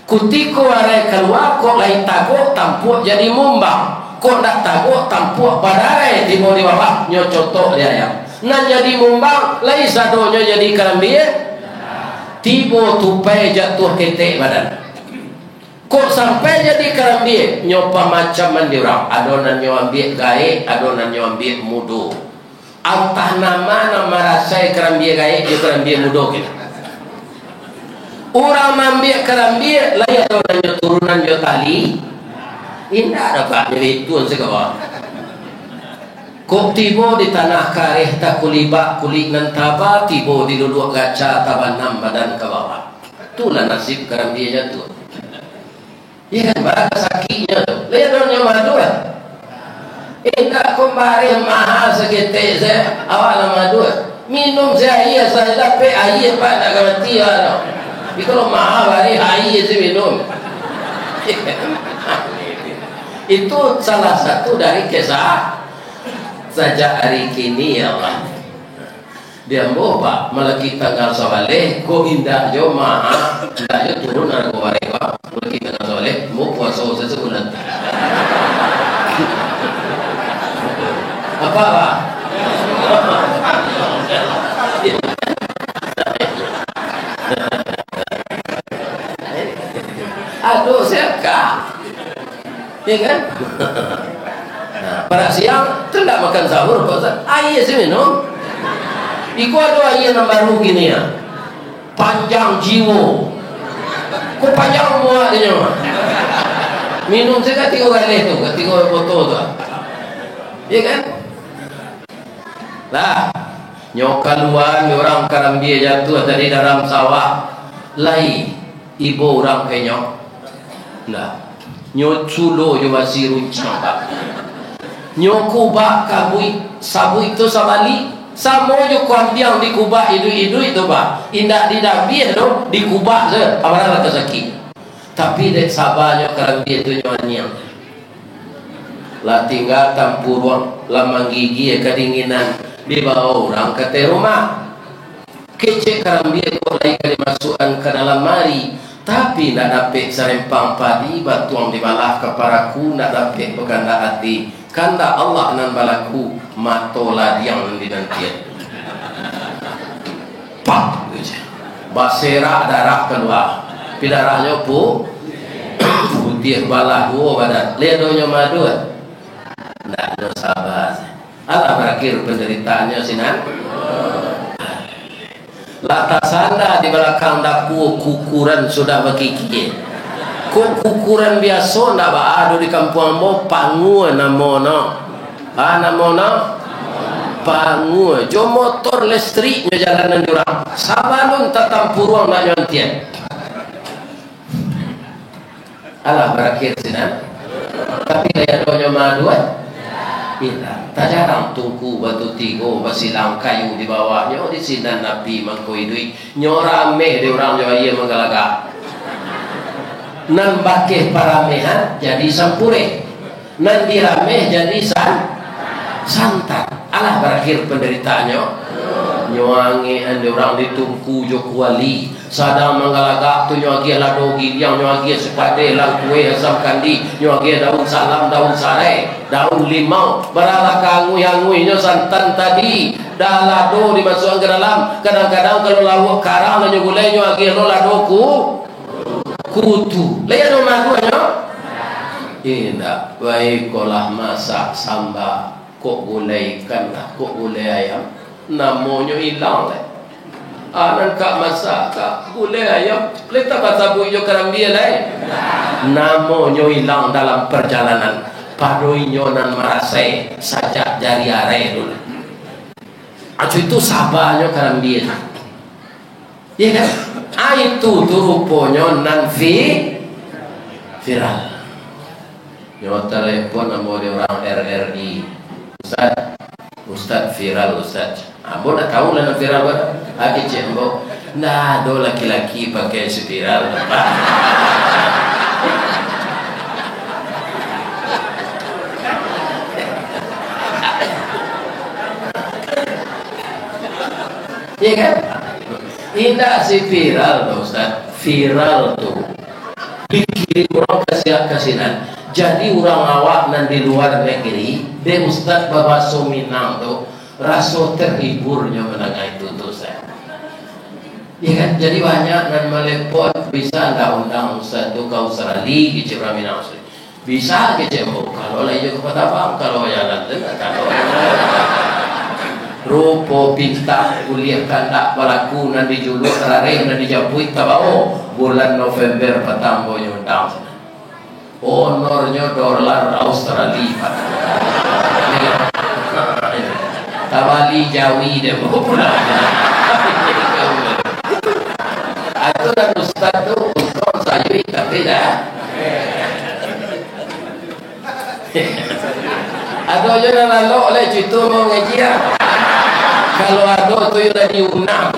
Kutiko harai keluar kok lain tago tampuk jadi mumbang. Kok dak tago tampuk badai di bawah nyo contoh dia yang. Nan jadi mumbang lain sadonya jadi Karambie. Tibo tupai jatuh ketek badan. Kok sampai jadi Karambie nyopa macam mandirang. Adonan nyo ambil gae, adonan nyo ambil mudu. Antah nama rasai Karambie gaib dia Karambie mudo kita. Orang ambil Karambie layak orang turunan jo tali. Indah ada Pak jadi tuan segawa. Kok tibo di tanah kareh tak kulibak kulit nan taba tibo di duduk gaca tabanam badan ke bawah. Itulah nasib Karambie jatuh. Ya kan barang sakitnya tu. Lihat orang yang madu kan. Indah kembali mahal seketik saya awak lama dua minum saya air saya dapat air Pak nak mati lah. Tapi kalau mahal hari air saya minum. Itu salah satu dari kisah Sejak hari kini ya Allah. Dia mau pak melaki tanggal soaleh ko indah jo maha indah jo turun aku warga melaki tanggal soaleh mau puasa sesebulan. Apa pak? Aduh siapa? Ya kan? Nah, pada siang tidak makan sahur kok. Air sih minum. Iku ada air yang baru gini ya. Panjang jiwa. Kok panjang muat dia mah. Minum saya tiga kali tu, tiga botol tu. Ya kan? Lah, nyokaluan orang karambia jatuh dari dalam sawah. Lai ibu orang kenyok. Nah, nyoculo jo masih runcang pak. Nyokuba kabui sabu itu sabali samo jo kuambiang di kuba idu itu pak. Indak didabi itu di kuba je. Apalagi kata sakit. Tapi dek sabarnya karambia itu nyonyang. Lah tinggal tampurwang lamang gigi kedinginan di bawah orang ke rumah. Kecek karambia itu lagi kali masukkan ke dalam mari. Tapi nak dapat serempang padi batuang dibalah keparaku nak dapat berkanda hati kanda Allah nan balaku matola yang dinantian pak basera darah keluar pidarahnya putih balah badan ledonya madu nak ada sabar Allah berakhir penderitaannya sinan. Latasana di belakang daku kukuran sudah berkiki. Kukuran biasa ndak ada di kampung mo pangu namono. Namono pangu. Jo motor listriknya jalanan jurang. Sabalun tetap puruang nak nyontian. Allah berakhir sinan. Tapi daya donya maduan. Bila tak jarang tungku batu tigo basilang kayu di bawahnya di sinan Nabi mangkoidui nyorame di orang Jawa ia menggalaga nan bakeh paramehan jadi sampure nan dirame jadi santan. Allah berakhir penderitaannya nyoange ande orang ditungku jo kuali sadang menggalaga tu nyoagi ladogi yang nyoagi sepade lang kue asam kandi nyoagi daun salam daun sare daun limau berala kangui nyo santan tadi dah lado dimasukkan ke dalam kadang-kadang kalau lawak karang nyo gulai nyoagi lo ladoku kutu lihat no maduanyo indah baik kolah masak samba kok gulai ikan kok gulai ayam namonyo hilang le anan kak masak kak gulai ayam leta bahasa buyo karambia le namonyo hilang dalam perjalanan padoinyo nan marasai sajak jari are dulu acu itu sabarnya karambia ya kan itu tuh rupanya nan viral nyawa telepon sama orang RRI Ustaz viral Ustaz. Ambo nak tahu lah nak viral apa? Aki cik ambo. Nah, do laki-laki pakai viral apa? Iya kan? Indah si viral Ustaz. Viral tuh. Dikirim orang kasihan. Jadi orang awak nan di luar negeri, de Ustaz Babaso Minang tu rasa terhiburnya menangga itu tu saya. Ya kan? Jadi banyak nan melepot bisa undang Ustaz tu kau serali kecil Minang bisa kecil kalau lagi ke Patapang kalau yang nanti kalau rupo pinta kuliah kandak pelaku nan dijuluk terare nan dijapuit tabao bulan November Patambo undang. Honornya dolar Australia Pak. Tabali Jawi dia mau pulang. Itu dan Ustaz tu untuk saya tapi dah. Ada je nak lalu oleh cerita mau ngaji ya. Kalau ada tu yang dah diundang.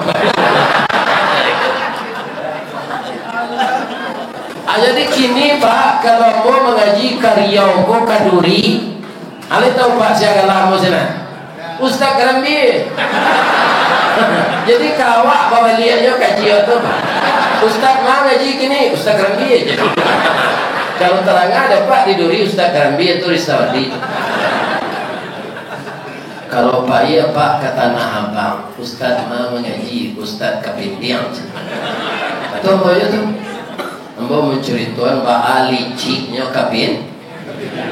Jadi kini Pak kalau mau mengaji Riau ko Kaduri, ale tahu Pak siapa lama sana. Ustaz Kerambi. Jadi kawak bawa liatnya kaji tu. Ustaz mah ngaji kini, Ustaz Kerambi. Kalau terang ada Pak diduri Ustaz Kerambi itu Rizawadi. Kalau Pak iya Pak kata nah abang, Ustaz mah mengaji, Ustaz Kapindiang. Atau apa ya tu? Ambo menceritakan Pak liciknya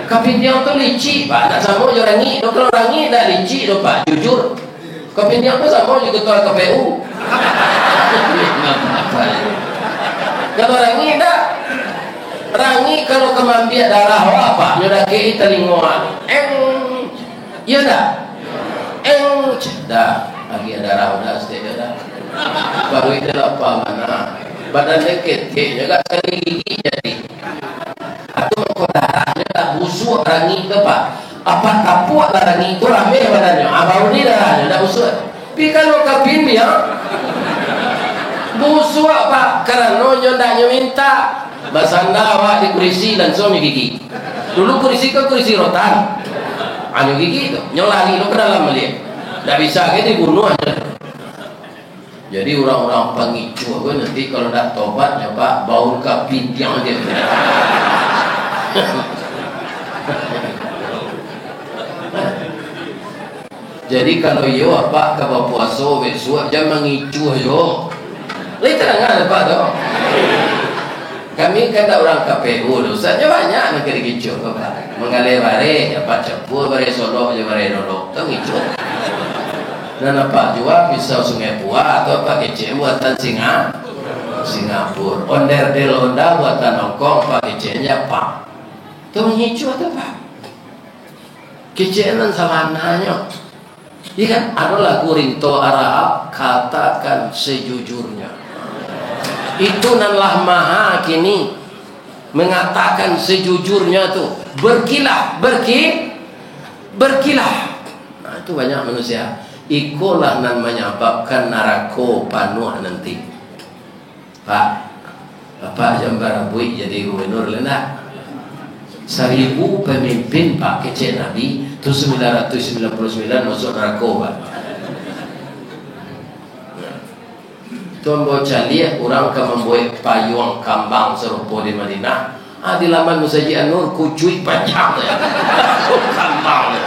Kapindiang tu licik Pak. Nak sama je rangi, kalau rangi dah licik tu Pak, jujur. Kapindiang tu sama je ketua KPU. Kalau rangi dah. Rangi kalau kemambiak darah apa? Nyoda kei telingoan. Ya dah. Dah. Lagi ada darah dah setiap dah. Baru itu apa mana? Badan deket, jaga sekali gigi jadi. Atau kau darahnya tak busuk rangi tu Pak. Apa tapuak lah rangi itu rame badannya. Baru ni darahnya tak busuk. Tapi kalau kapin dia busuk Pak. Kerana nyodanya minta. Basanda awak di kurisi langsung gigi. Dulu kurisi ke kurisi rotan. Anu gigi tu, nyolari lo ke dalam melihat. Tak bisa ke dibunuh aja. Jadi orang-orang pengicu aku nanti kalau dah tobat ya Pak, bau kapindiang dia. Jadi kalau yo apa ke puasa besok jangan mengicu yo. Lai terang Pak tu. Kami kan tak orang KPU tu, saja banyak nak kira gicu Pak. Mengalir bare, apa cepur bare Solo, bare Lolo, tu gicu. Dan apa juga pisau Sungai Pua atau apa kecil buatan Singapura. Onderdil Honda buatan Hongkong, apa kecilnya Pak. Tu gicu tu Pak. Kecilan salananya. Ikan ada lagu Rinto Arab, katakan sejujurnya. Itu nanlah maha kini mengatakan sejujurnya tu berkilah nah itu banyak manusia ikulah nan menyebabkan narako panuh nanti Pak Bapak Jambar Bui jadi gubernur lena 1000 pemimpin Pak kecil Nabi tu 999 masuk narako Pak. Tuan bocah lihat orang akan membuat payung kambang serupa di Madinah. Di laman Musaji Anur kucuit panjang ya. Kambang.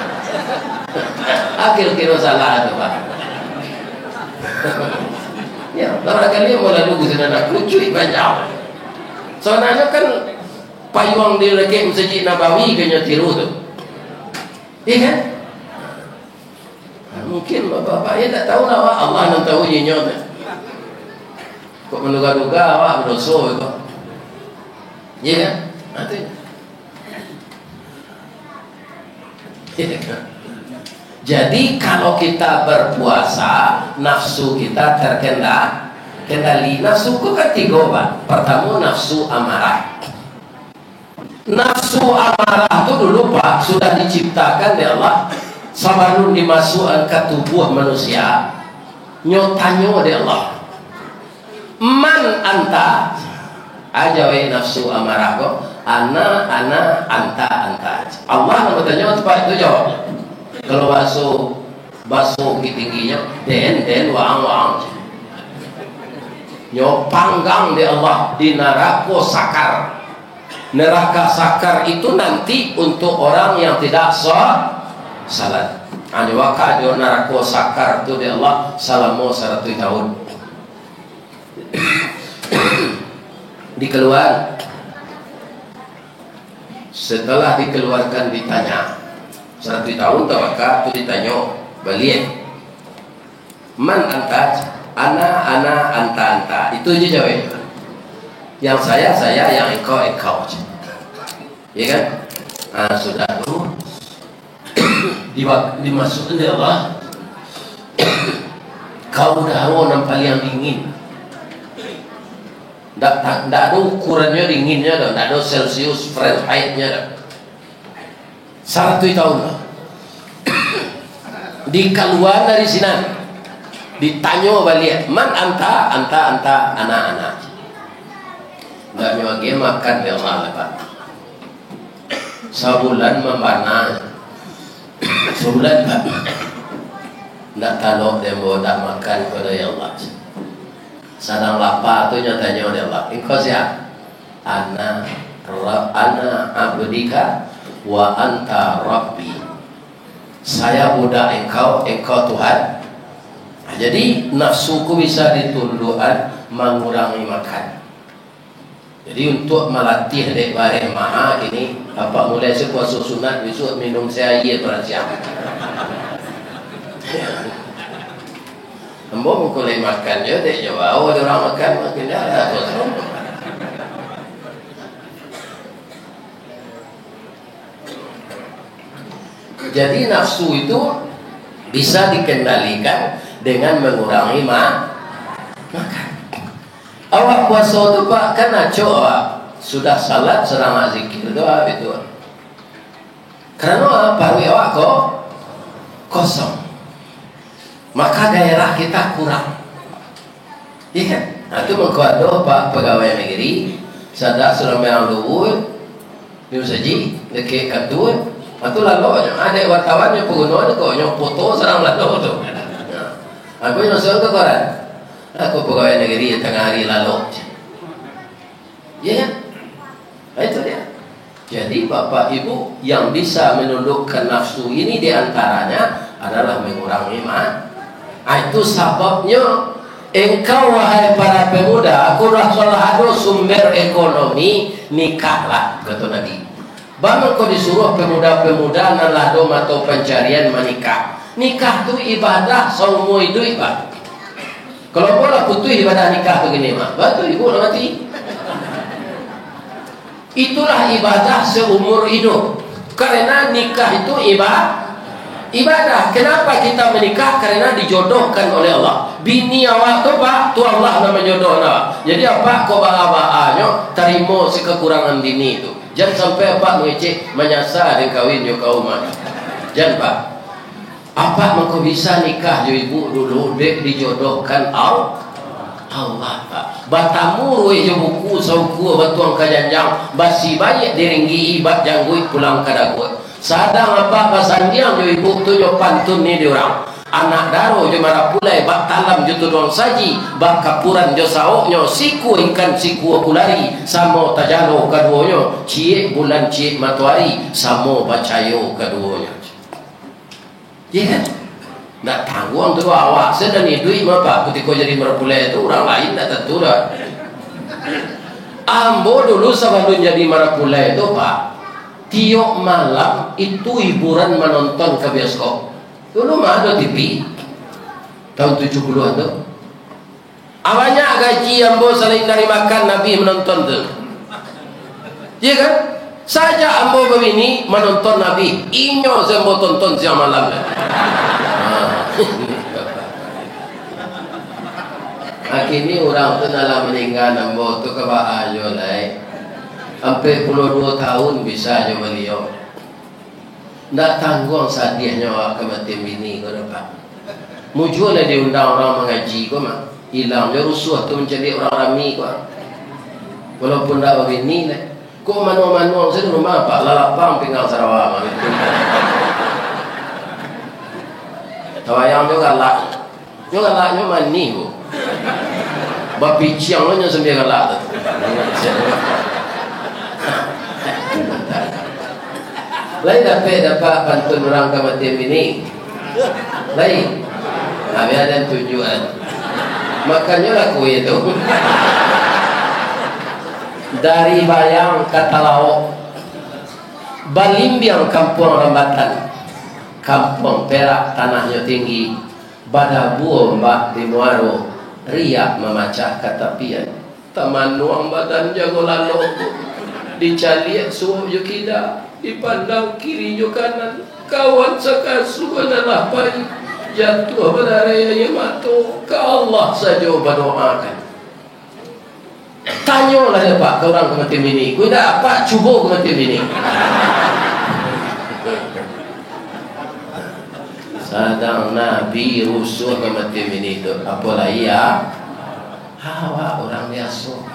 Akhir kira salah tu Pak. Ya, barangkali mau lalu guna nak kucuit panjang. Soalnya kan payung di Rekek Musaji Nabawi kena tiru tu. Iya kan? Mungkin bapak-bapak ya tak tahu lah Allah yang tahu nyinyot. Kok menduga-duga awak berdosa itu. Iya kan? Jadi kalau kita berpuasa, nafsu kita terkendali. Nafsu itu kan 3 Pak. Pertama nafsu amarah. Nafsu amarah itu dulu Pak sudah diciptakan oleh Allah. Sabarun dimasukkan ke tubuh manusia. Nyotanya oleh Allah. Man anta aja we nafsu amarah kok ana anta Allah nak bertanya tepat itu jawab. Kalau basuh tingginya den wang nyo panggang di Allah di neraka sakar. Neraka sakar itu nanti untuk orang yang tidak salat. Ada waktu di neraka sakar itu di Allah selama 100 tahun. Dikeluar setelah dikeluarkan ditanya 100 tahun tawakal itu ditanya balik man anta ana anta itu aja jawab yang saya yang engkau ya kan sudah tuh dimasukkan dia Allah kau dah nampak yang dingin. Tak ada ukurannya dinginnya, tak ada Celsius Fahrenheit-nya. 100 tahun dikeluar dari sini, ditanya balik, man anta anak. Tak nyuagi makan ya Allah Pak. Sebulan membana, sebulan Pak. nak talok dia bodak makan pada Allah. Sadang lapar tu nyatanya oleh Allah. Engkau siapa? Ana abdika wa anta rabbi. Saya budak engkau, engkau Tuhan. Jadi nafsuku bisa ditundukkan mengurangi makan. Jadi untuk melatih dek bareng maha ini apa mulai sepuasa sunat besok minum saya air perasiam. Ambo mengkulai makan je dek Jawa. Oh, ada orang makan makin dah lah. Jadi nafsu itu bisa dikendalikan dengan mengurangi makan. Awak puasa tu pak kan naco awak sudah salat sedang zikir doa itu. Karena paru awak kok kosong. Maka gairah kita kurang. Iya kan? Nah itu mengkuat pak pegawai negeri sadak sudah memang luhur new saji dekat katun atau lalu ada wartawannya pengguna kok nyok foto serang lalu tu. Aku yang soal tu koran. Aku pegawai negeri tengah hari lalu. Iya kan? Nah, itu dia. Jadi bapak ibu yang bisa menundukkan nafsu ini diantaranya adalah mengurangi makan. Itu sebabnya engkau wahai para pemuda, aku rasulullah sumber ekonomi nikahlah kata Nabi. Bang kau disuruh pemuda-pemuda naladom atau pencarian menikah. Nikah tu ibadah semua itu ibadah. Kalau bola putih ibadah nikah begini mah, betul ibu mati. Itulah ibadah seumur hidup. Karena nikah itu ibadah. Kenapa kita menikah? Karena dijodohkan oleh Allah. Bini awak tu pak, tu Allah nama jodoh nak. Jadi apa kau bawa-bawaannya terima si kekurangan bini itu. Jangan sampai apa mengecek menyasar dan kawin jo kaum mana. Jangan pak. Apa engkau bisa nikah jo ibu dulu dek dijodohkan Allah pak. Batamu ruwe jo buku sauku batuang kajanjang basi banyak diringgi ibat jangguit pulang kadagut. Sadang apa pasandiang jo ibu tu jo pantun ni diorang. Anak daro jo marah pulai bak talam jo tudong saji bak kapuran jo saoknyo siku ikan siku kulari samo tajano kaduonyo cie bulan cie matuari samo bacayo kaduonyo. Ya kan? Nak tanggung tu awak sedang ni duit apa ketika jadi marah pulai itu orang lain tak tentu dah. Ambo dulu sebelum jadi marah pulai itu pak tiap malam itu hiburan menonton ke bioskop. Dulu mah ada TV tahun 70-an tu. Awalnya gaji ambo selain dari makan Nabi menonton tu. Iya kan? Saja ambo begini menonton Nabi. Inyo sembo tonton siang malam. Akhirnya orang tu nalar meninggal ambo tu ke ayo lai. Sampai 22 tahun bisa aja beliau. Ndak tanggung sadiahnya awak kematian bini kau dapat. Mujur lah diundang orang mengaji kau mah. Hilangnya rusuh tu menjadi orang rami kau. Walaupun tak begini lah. Kau manual-manual saya rumah pak lalapang pinggang Sarawak mah. Tawayang juga galak. Juga galaknya mani bu. Bapi ciang lo nya sembilan galak tu. Lain dapat pantun orang kematian bini. Lain. Kami ada tujuan. Makanya laku itu. Dari Bayang ke Talaok, Balimbiang kampung Rambatan, kampung Perak tanahnya tinggi, Badabuo mbak di Muaro, riak memacah katapian, taman nuang badan jago lalu, dicaliak suhu yukida. Dipandang kiri jo kanan, kawan sekasu adalah pai jatuh pada raya mato ke Allah saja berdoakan. Tanyalah ya pak ke orang kematian ini, kau dah apa cuba kematian ini? Sadang Nabi rusuh kematian ini tu, apalah ia? Hawa orang biasa.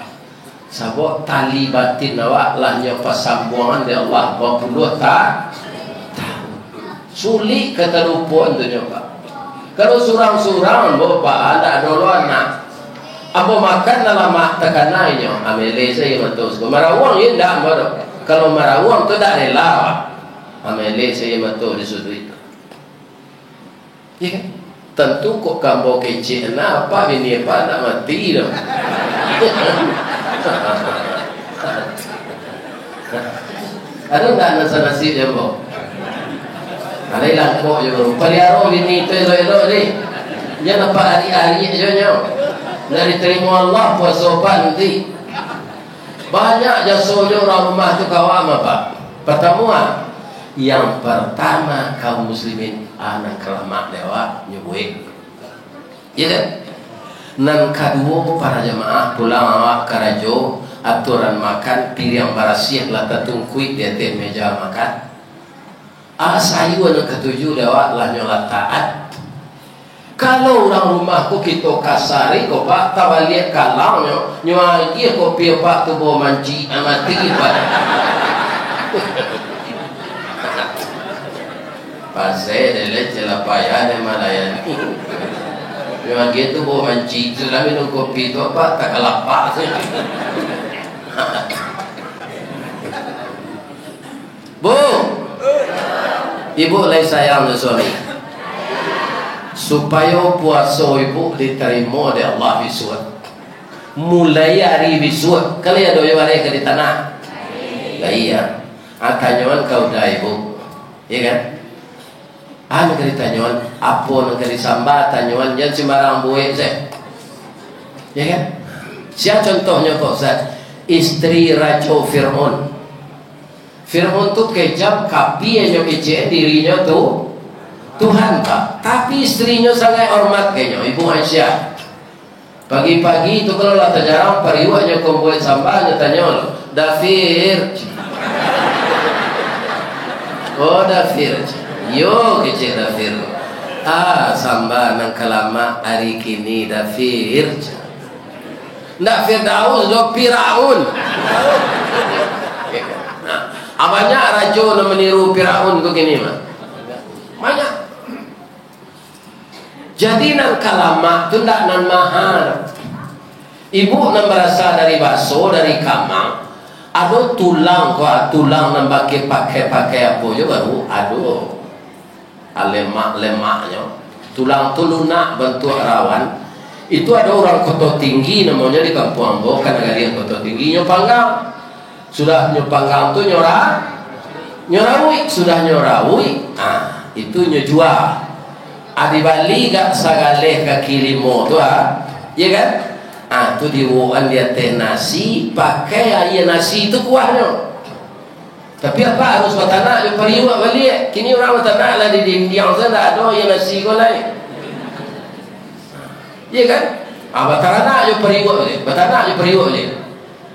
Sabok tali batin awak lahnya pasambungan dari Allah 20 tahun. Sulit kata lupa tu nyoba. Kalau surang-surang bapak ada dulu anak apa makan dalam mak tekanannya amele saya matos marawang ya ndak baru kalau marawang tu tak rela amele saya matos disudui ya kan tentu kok kamu kecil apa ini apa nak mati dah ada nggak nasi jambo ada yang kok jambo pelihara ini tu elok ni dia nampak hari-hari aja dari terima Allah puasa nanti banyak jasanya orang rumah tu kawam apa pertemuan yang pertama kaum muslimin anak kelamak lewat nyubuh ya kan nan kedua para jemaah pulang awak karajo aturan makan piring barasiah lata tungkuit di atas meja makan sayu anak ketujuh lewat lah nyolat taat. Kalau orang rumahku kita kasari kau pak tawaliat kalang nyo dia kau pia pak tu bawa manci amati pak pasai dele celapaya de malayan nyo dia tu bawa manci tu lah minum kopi tu pak tak kalapak Bu ibu lagi sayang dengan suami supaya puasa ibu diterima oleh Allah biswat mulai hari biswat kalau ada yang ada di tanah iya akanyawan kau dah ibu ya kan negeri tanyawan apa negeri sambat tanyawan jangan sembarang buat saya ya kan siapa contohnya kok Ustaz istri Raja Fir'aun tu kejam kapi yang kecil dirinya tu Tuhan Pak, tapi istrinya sangat hormat kayaknya Ibu Aisyah. Pagi-pagi itu kalau lah terjarang pariwaknya kumpul sambal tanya Dafir. Oh Dafir. Yo kecil Dafir. Sambal nang kelama hari kini Dafir. Ndak Firdaus do Firaun. Banyak raja nak meniru Firaun kau gini mah. Banyak. Jadi nan kalama tu ndak nan mahal. Ibu nan berasal dari bakso dari kamang. Ada tulang tulang nan pakai apa je baru aduh. Lemak-lemaknya. Tulang tu lunak bentuk rawan. Itu ada orang Kota Tinggi namanya di Kampung Ambo kan negara Kota Tinggi nyopanggang. Sudah nyopanggang tu nyorawi sudah nyorawi. Itu nyojual. Adi Bali gak sagaleh kaki limo tu ya kan? Tu diwoan dia teh nasi pakai air nasi itu kuahnya. Tapi apa harus watana yo pariwa balik. Kini orang watana lah di India sana ada air nasi ko lain. Ya kan? Batana yo pariwa balik. Batana yo pariwa balik.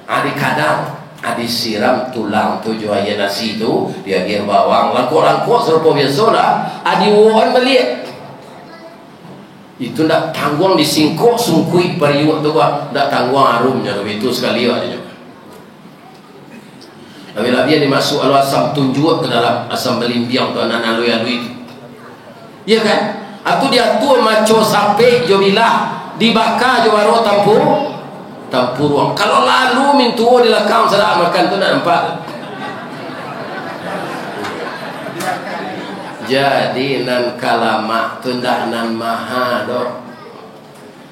Adi kadang adi siram tulang tu jo air nasi tu dia gir bawang langkok-langkok serupa biasa lah. Adi woan balik. Itu ndak tangguang disingkok sungkui pariwak tu pak ndak tangguang arumnya itu sekali aja. Apabila dia dimasuk alu asam tunjuk ke dalam asam belimbiang tu anak alui-alui itu. Ya kan? Atau dia tu maco sape jo bilah dibakar jo baru tampur. Kalau lalu mintu di lakang sedap makan tu nak nampak. Jadi nan kalama tu ndak nan maha dok.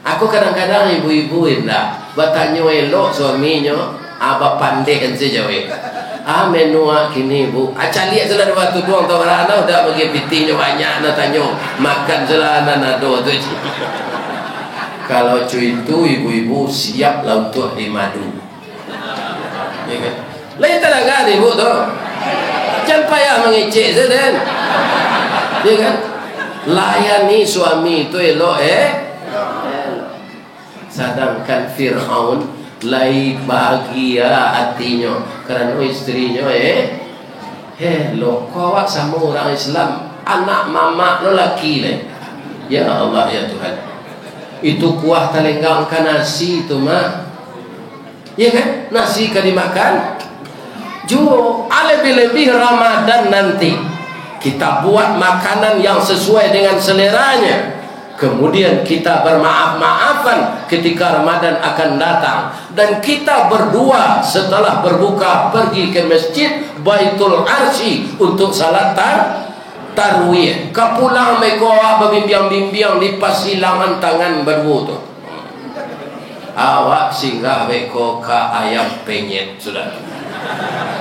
Aku kadang-kadang ibu-ibu indah bertanya elok suaminya apa pandai kan saja we. Menua kini bu. Lihat jelah waktu doang tau rana dah bagi pitinya banyak nak tanya makan jelah nana do tu. Kalau cuy itu ibu-ibu siap lah untuk dimadu. Ya kan? Lain tenaga ibu tu. Jangan payah mengecek saja. Ya kan? Layani suami itu elok sedangkan Fir'aun lai bahagia hatinya kerana istrinya lo kawak sama orang Islam anak mama lo laki ya Allah ya Tuhan itu kuah talenggangkan nasi itu mah ya kan nasi kan dimakan jo lebih-lebih Ramadan nanti kita buat makanan yang sesuai dengan seleranya Kemudian kita bermaaf-maafan ketika Ramadan akan datang. Dan kita berdua setelah berbuka pergi ke masjid Baitul Arsy untuk salat tarwih. Kapulang mereka berbimbang-bimbang di pasilangan tangan berwudu. Awak singgah mereka ke ayam penyet sudah.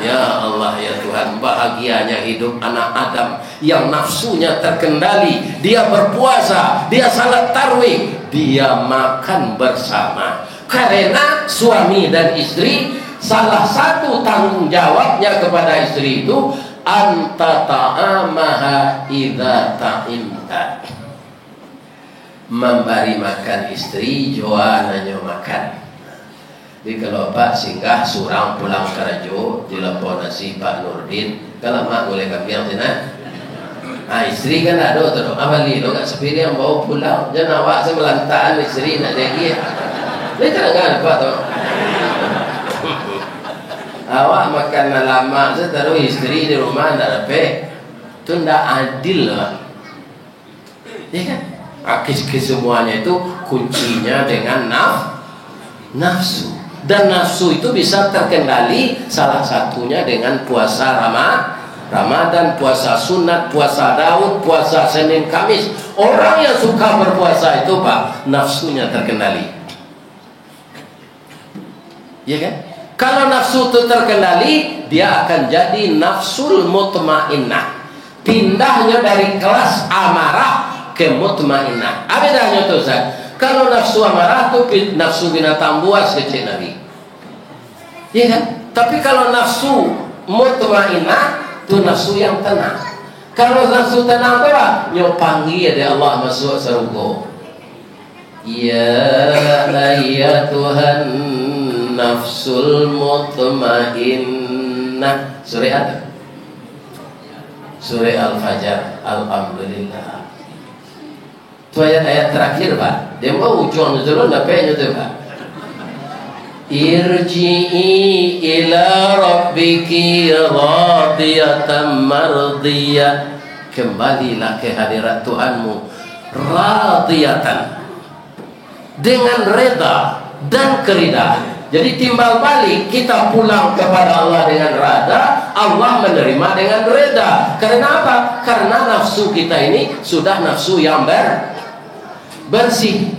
Ya Allah ya Tuhan, bahagianya hidup anak Adam yang nafsunya terkendali. Dia berpuasa, dia salat tarwih, dia makan bersama. Karena suami dan istri, salah satu tanggung jawabnya kepada istri itu anta ta'amaha idza ta'imta, memberi makan istri joananya makan. Jadi kalau Pak singgah surang pulang kerajo dilepon nasi Pak Nurdin, kalau mak boleh kampiang sana. Istri kan ada tu, abali lo kat sepiri yang bawa pulang, jangan awak semelantaan istri nak lagi. Dia kan Pak tu. Awak makan lama, taruh istri di rumah tak dapat, tu tidak adil lah. Ya kan? Kesemuanya itu kuncinya dengan nafsu. Dan nafsu itu bisa terkendali salah satunya dengan puasa Ramadan, puasa sunat, puasa Daud, puasa Senin Kamis. Orang yang suka berpuasa itu Pak, nafsunya terkendali. Ya kan? Kalau nafsu itu terkendali, dia akan jadi nafsul mutmainnah. Pindahnya dari kelas amarah ke mutmainnah. Apa bedanya itu Ustaz? Kalau nafsu amarah itu nafsu binatang buas kecil Nabi, ya kan? Tapi kalau nafsu mutmainnah itu nafsu yang tenang. Kalau nafsu tenang itu apa? Nyopangi ada Allah masuk surga. Ya ayyatuhan nafsul mutmainnah. Surah apa? Surah Al-Fajr. Alhamdulillah. Itu ayat-ayat terakhir Pak. Dia mau ujung dulu napanya tu Pak. Irji'i ila rabbiki radiyatan mardiyah. Kembalilah ke hadirat Tuhanmu radiyatan, dengan reda dan keridaan. Jadi timbal balik kita pulang kepada Allah dengan reda, Allah menerima dengan reda. Karena apa? Karena nafsu kita ini sudah nafsu yang bersih.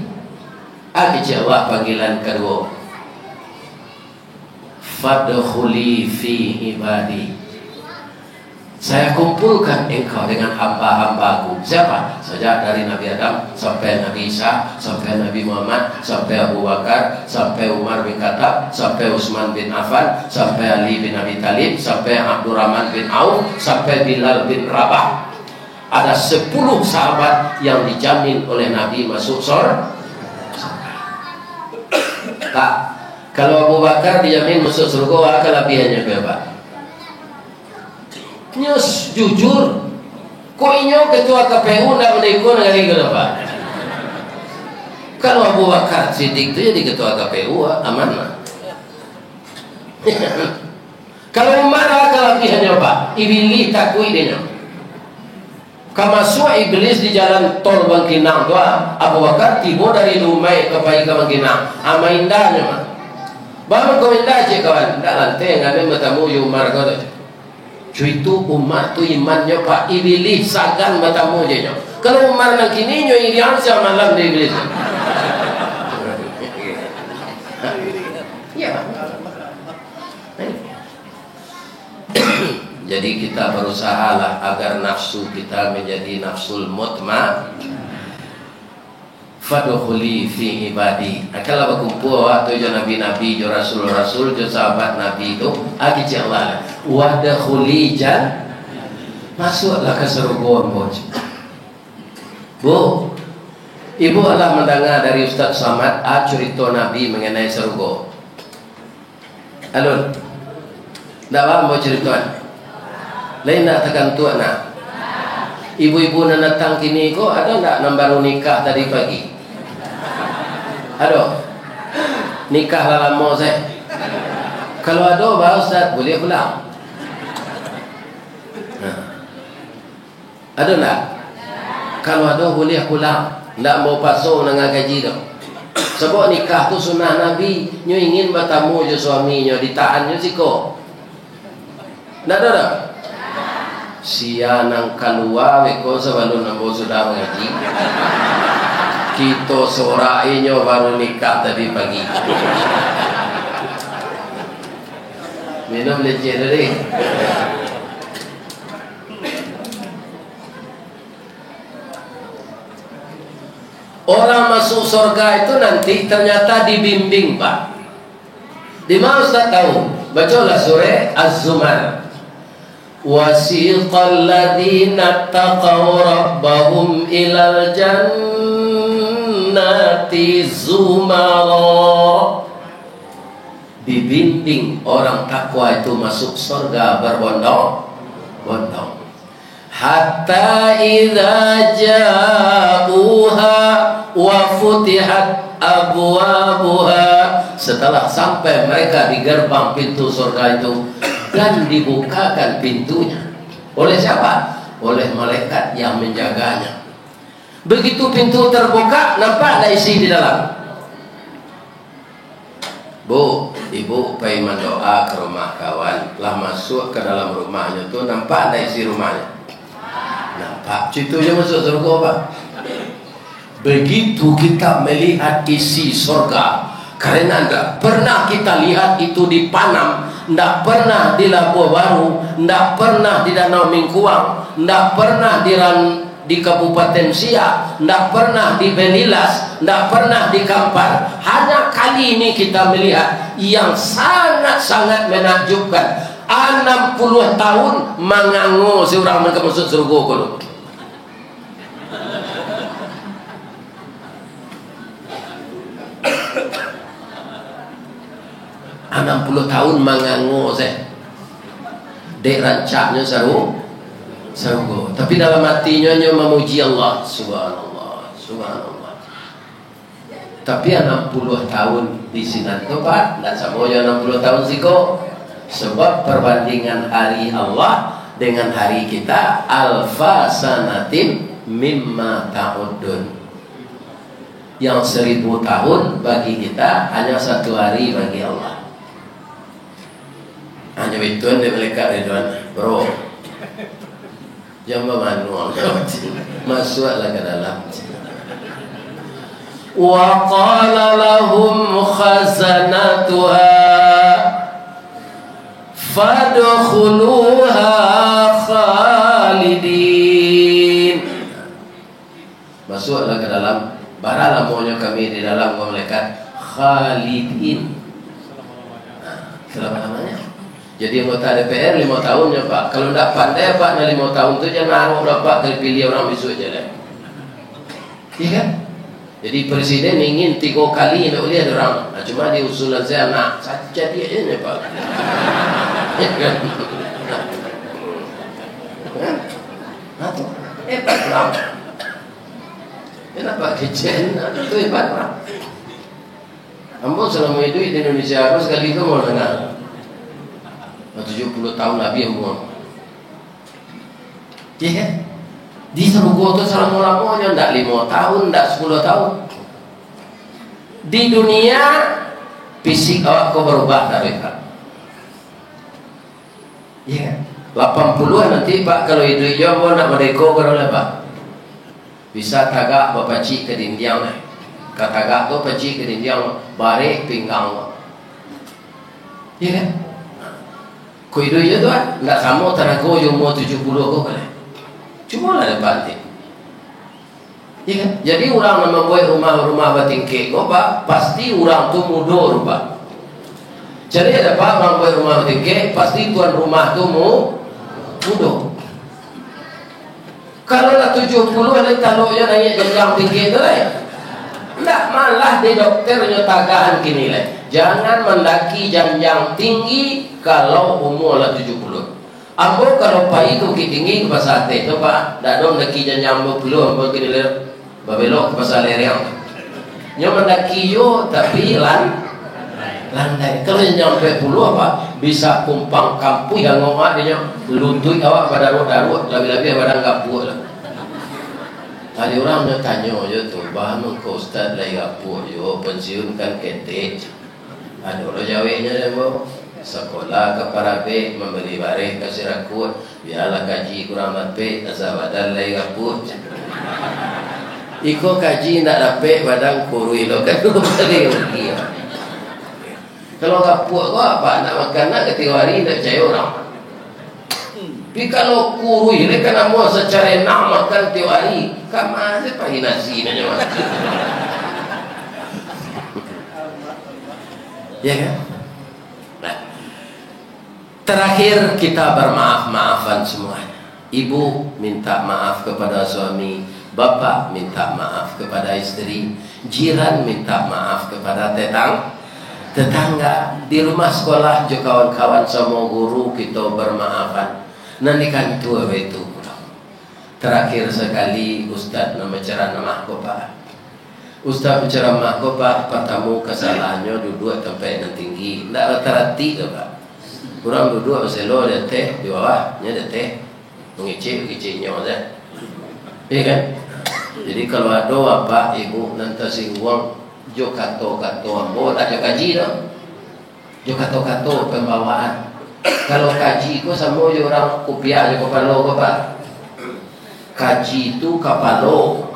Jawab panggilan kedua, fadkhuli fi ibadi, saya kumpulkan engkau dengan hamba-hambaku. Siapa? Sejak dari Nabi Adam sampai Nabi Isa, sampai Nabi Muhammad, sampai Abu Bakar, sampai Umar bin Khattab, sampai Utsman bin Affan, sampai Ali bin Abi Thalib, sampai Abdurrahman bin Auf, sampai Bilal bin Rabah. Ada 10 sahabat yang dijamin oleh Nabi masuk surga. Kak, kalau Abu Bakar dijamin masuk surga, apa kelebihannya Pak? Nyus jujur. Kok inyo ketua KPU nak menikun hari ke Pak? Kalau Abu Bakar Siddiq itu jadi ketua KPU aman lah. Kalau Umar apa kelebihannya Pak? Iblis takui dia. Kamasuk iblis di jalan tol Bangkinang tu Abu Bakar tiba dari Dumai ke Pai ke Bangkinang. Ama indahnya mah. Baru kau indah je kawan. Tak lantai ngamen bertemu Umar kau tu. Cuy tu Umar tu imannya Pak, iblis sagan bertemu je. Kalau Umar nak kini nyo irian sia malam di iblis. Ya. Jadi kita berusahalah agar nafsu kita menjadi nafsul mutmainnah. Fadkhuli fi ibadi. Kalau berkumpul waktu jo nabi-nabi, jo rasul-rasul, jo sahabat nabi itu, agi Allah. Wadkhuli jan, masuklah ke surga Bu. Ibu adalah mendengar dari Ustaz Samad cerita Nabi mengenai surga. Alun. Dak mau cerita? Lain nak tekan tua nak. Ibu-ibu nak datang kini kok ada tak yang baru nikah tadi pagi? Ada? Nikah lah lama saya. Kalau ada baru Ustaz boleh pulang. Ada tak? Kalau ada boleh pulang. Ndak mau pasung dengan gaji dah. Sebab nikah tu sunnah Nabi. Nyo ingin bertamu je suami nyo, ditaan nyo siko. Ndak ada. Sia nang keluar beko sebelum nambo sudah mengaji. Kita sorai nyo baru nikah tadi pagi. Minum leceh tadi. Orang masuk surga itu nanti ternyata dibimbing, Pak. Di mana Ustaz tahu? Bacalah surah Az-Zumar. Wasiqal ladzina taqaw rabbahum ilal jannati zumara. Dibimbing orang takwa itu masuk surga berbondong-bondong. Hatta idza ja'uha wa futihat abwabuha. Setelah sampai mereka di gerbang pintu surga itu dan dibukakan pintunya. Oleh siapa? Oleh malaikat yang menjaganya. Begitu pintu terbuka, nampak ada isi di dalam. Bu, ibu pergi mendoa ke rumah kawan, telah masuk ke dalam rumahnya tu, nampak ada isi rumahnya. Nampak, contohnya masuk surga, Pak. Begitu kita melihat isi surga, karena tidak pernah kita lihat itu di Panam, tidak pernah di Labuan Baru, tidak pernah di Danau Mingkuang, tidak pernah di Kabupaten Siak, tidak pernah di Benilas, tidak pernah di Kampar. Hanya kali ini kita melihat yang sangat-sangat menakjubkan. 60 tahun mengangu seorang mereka masuk surga kulo. Enam 60 tahun mengangu saya. Dek rancaknya surga. Tapi dalam hatinya memuji Allah. Subhanallah, subhanallah. Tapi 60 tahun di sini tu Pak, tidak semuanya 60 tahun siko. Sebab perbandingan hari Allah dengan hari kita alfa sanatin mimma ta'udun. Yang 1000 tahun bagi kita hanya 1 hari bagi Allah. Hanya itu yang mereka Ridwan, bro. Jangan manual, masuklah ke dalam. Wa qala lahum khazanatuha fadkhuluha khalidin. Masuklah ke dalam. Baralah maunya kami di dalam malaikat khalidin. Selama-lamanya. Jadi anggota DPR 5 tahunnya Pak. Kalau tidak pandai Pak, 5 tahun itu jangan harap Pak terpilih orang besok je lah. Iya kan? Jadi presiden ingin 3 kali nak lihat orang. Nah, cuma di usulan saya nak saja dia je Pak. Ya kan? Atau hebat orang. Kenapa kecil? Itu hebat orang. Ambo selama hidup di Indonesia apa sekali itu mau dengar. 70 tahun Nabi yang buang. Ya, di surga itu selama-lamanya tidak 5 tahun, tidak 10 tahun. Di dunia fisik awak kau berubah dari Pak. Ya, 80-an nanti Pak kalau hidup jauh nak merdeka kalau Pak. Bisa tagak berpacik ke dinding lah. Katagak tu pacik ke dinding barik pinggang. Ya kan? Kau hidup je tu kan? Tak sama tenaga yang umur 70 kau boleh. Cuma lah dapat ni. Ya kan? Jadi orang yang membuat rumah-rumah bertingkik kau Pak, pasti orang tu muda Pak. Jadi ada Pak orang buat rumah bertingkik, pasti tuan rumah tu muda. Kalau nak 70 ada taluknya naik jenjang tinggi tu lah ya. Tak malah di dokternya tagahan kini lah. Jangan mendaki jenjang tinggi kalau umur lah 70. Ambo kalau pai tu tinggi ke pasar teh tu Pak, dak dong daki jenjang 20 ambo kini le babelok ke pasar lereng. Nyo mendaki yo tapi landai. Kalau jenjang 40 apa bisa kumpang kampu yang ngomong dia lutut awak pada darut lebih-lebih pada gapu lah. Ada orang nak tanya je tu, bahan ke ustaz lagi apa je, pensiun kan ketik. Ada orang jawabnya dia bawa sekolah ke Parabek, membeli barang ke Sirakut, biarlah kaji kurang lebih, asal badan lagi apa. Iko kaji nak dapat badan kurui lo kan boleh rugi. Kalau kapuk kau apa nak makan nak ketika hari nak percaya orang. Tapi kalau kurui ni kan mau secara nak makan tiap hari, kan masih pagi nasi nanya makan. Ya kan? Nah. Terakhir kita bermaaf-maafan semuanya. Ibu minta maaf kepada suami, bapa minta maaf kepada istri, jiran minta maaf kepada tetangga, di rumah sekolah juga kawan-kawan sama guru kita bermaafan. Nanti kan tua itu. Terakhir sekali Ustaz nama ceramah kopa. Ustaz berceramah kopa, pertama kesalahannya duduk tempat yang tinggi, tidak terhati ke pak. Kurang duduk berselo ada teh di bawahnya ada teh, mengicik-ngiciknya saja. Iya kan? Jadi kalau ada apa ibu nanti singgung jo kato-kato ambo tak jo kaji dah. Jo kato-kato pembawaan. Kalau kaji ko sama jo orang kopiah jo kapalo ko pak. Kaji itu kapalo.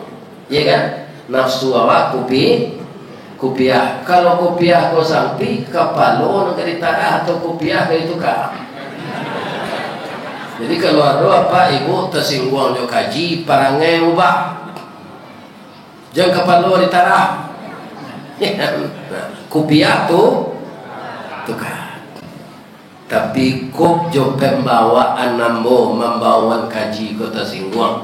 Iya kan? Nafsu awak kopiah. Kalau kopiah ko sampai kapalo nak ditara atau kopiah ke itu ka. Jadi kalau ada apa ibu tersinggung jo kaji parangai ubah. Jangan kapalo ditara. Nah, kopiah tu tukar. Tapi kok jo pembawaan nambo membawakan kaji kota Singguang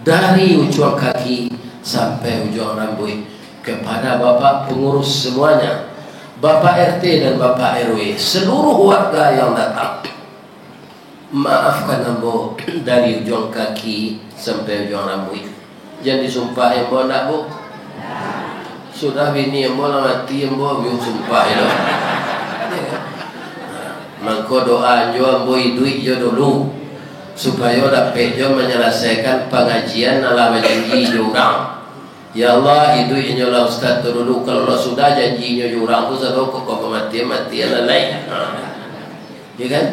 dari ujung kaki sampai ujung rambut kepada bapak pengurus semuanya, bapak RT dan bapak RW, seluruh warga yang datang, maafkan nambo dari ujung kaki sampai ujung rambut. Jangan disumpah yang bawa nak bu. Sudah bini yang bawa mati yang bawa biung sumpah itu. Maka doa jo amboi duit jo dulu supaya dapat jo menyelesaikan pengajian ala janji jo orang. Ya Allah duit jo lah ustaz tu dulu, kalau Allah sudah janjinya jo orang tu selalu kok mati lalai. Ya kan?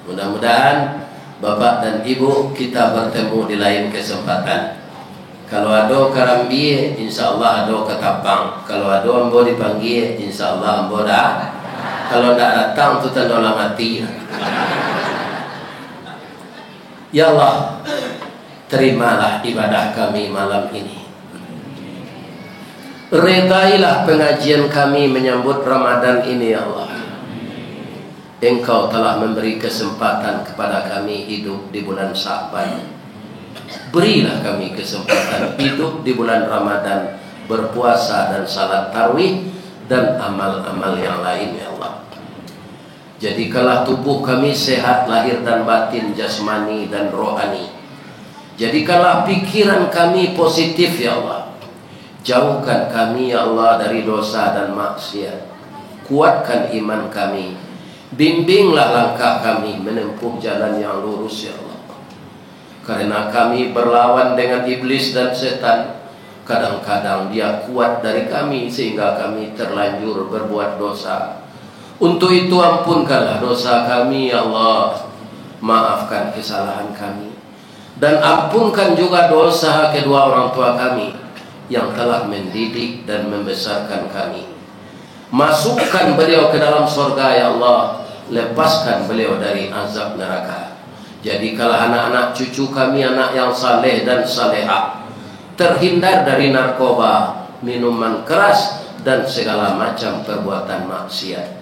Mudah-mudahan bapak dan ibu kita bertemu di lain kesempatan. Kalau ada karambi, insya-Allah ada ketapang. Kalau ada ambo dipanggil, insya-Allah ambo dah. Kalau tidak datang tu tanda mati. Ya Allah, terimalah ibadah kami malam ini. Redailah pengajian kami menyambut Ramadan ini ya Allah. Engkau telah memberi kesempatan kepada kami hidup di bulan Sya'ban. Berilah kami kesempatan hidup di bulan Ramadan, berpuasa dan salat tarawih dan amal-amal yang lain ya Allah. Jadikanlah tubuh kami sehat lahir dan batin, jasmani dan rohani. Jadikanlah pikiran kami positif ya Allah. Jauhkan kami ya Allah dari dosa dan maksiat. Kuatkan iman kami. Bimbinglah langkah kami menempuh jalan yang lurus ya Allah. Karena kami berlawan dengan iblis dan setan, kadang-kadang dia kuat dari kami sehingga kami terlanjur berbuat dosa. Untuk itu ampunkanlah dosa kami ya Allah. Maafkan kesalahan kami. Dan ampunkan juga dosa kedua orang tua kami yang telah mendidik dan membesarkan kami. Masukkan beliau ke dalam surga ya Allah. Lepaskan beliau dari azab neraka. Jadikanlah anak-anak cucu kami anak yang saleh dan salehah, terhindar dari narkoba, minuman keras dan segala macam perbuatan maksiat.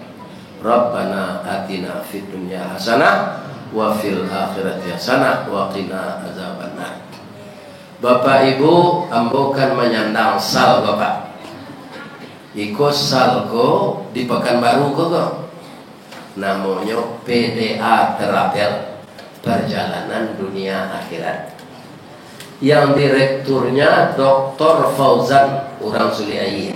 Rabbana atina fid dunya hasanah wa fil akhirati hasanah wa qina azabannar. Bapak Ibu, ambo kan menyandang sal Bapak. Iko sal ko di Pekanbaru ko. Namanya PDA Terapel, Perjalanan Dunia Akhirat. Yang direkturnya Dr. Fauzan orang Suliayi.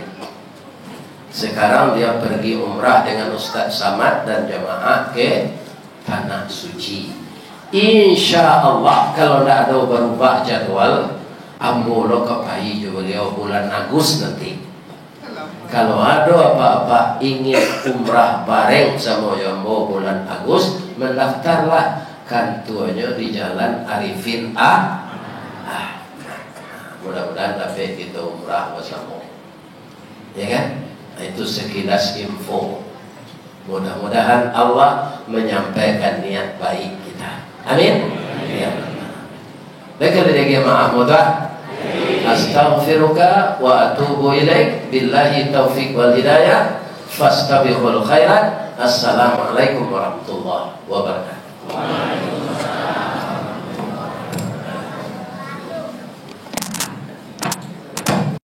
Sekarang dia pergi umrah dengan Ustaz Samad dan jamaah ke Tanah Suci. Insya Allah kalau tidak ada berubah jadwal, Ambo lo kapai juga beliau bulan Agustus nanti. Kalau ada apa-apa ingin umrah bareng sama Yombo bulan Agustus, mendaftarlah, kan tuanya di Jalan Arifin A. Mudah-mudahan dapat kita umrah bersama, ya kan? Itu sekilas info. Mudah-mudahan Allah menyampaikan niat baik kita. Amin. Ya. Baiklah dia maaf mudah. Astaghfiruka wa atubu ilaik. Billahi taufiq wal hidayah. Fastabiqul khairat. Assalamualaikum warahmatullahi wabarakatuh.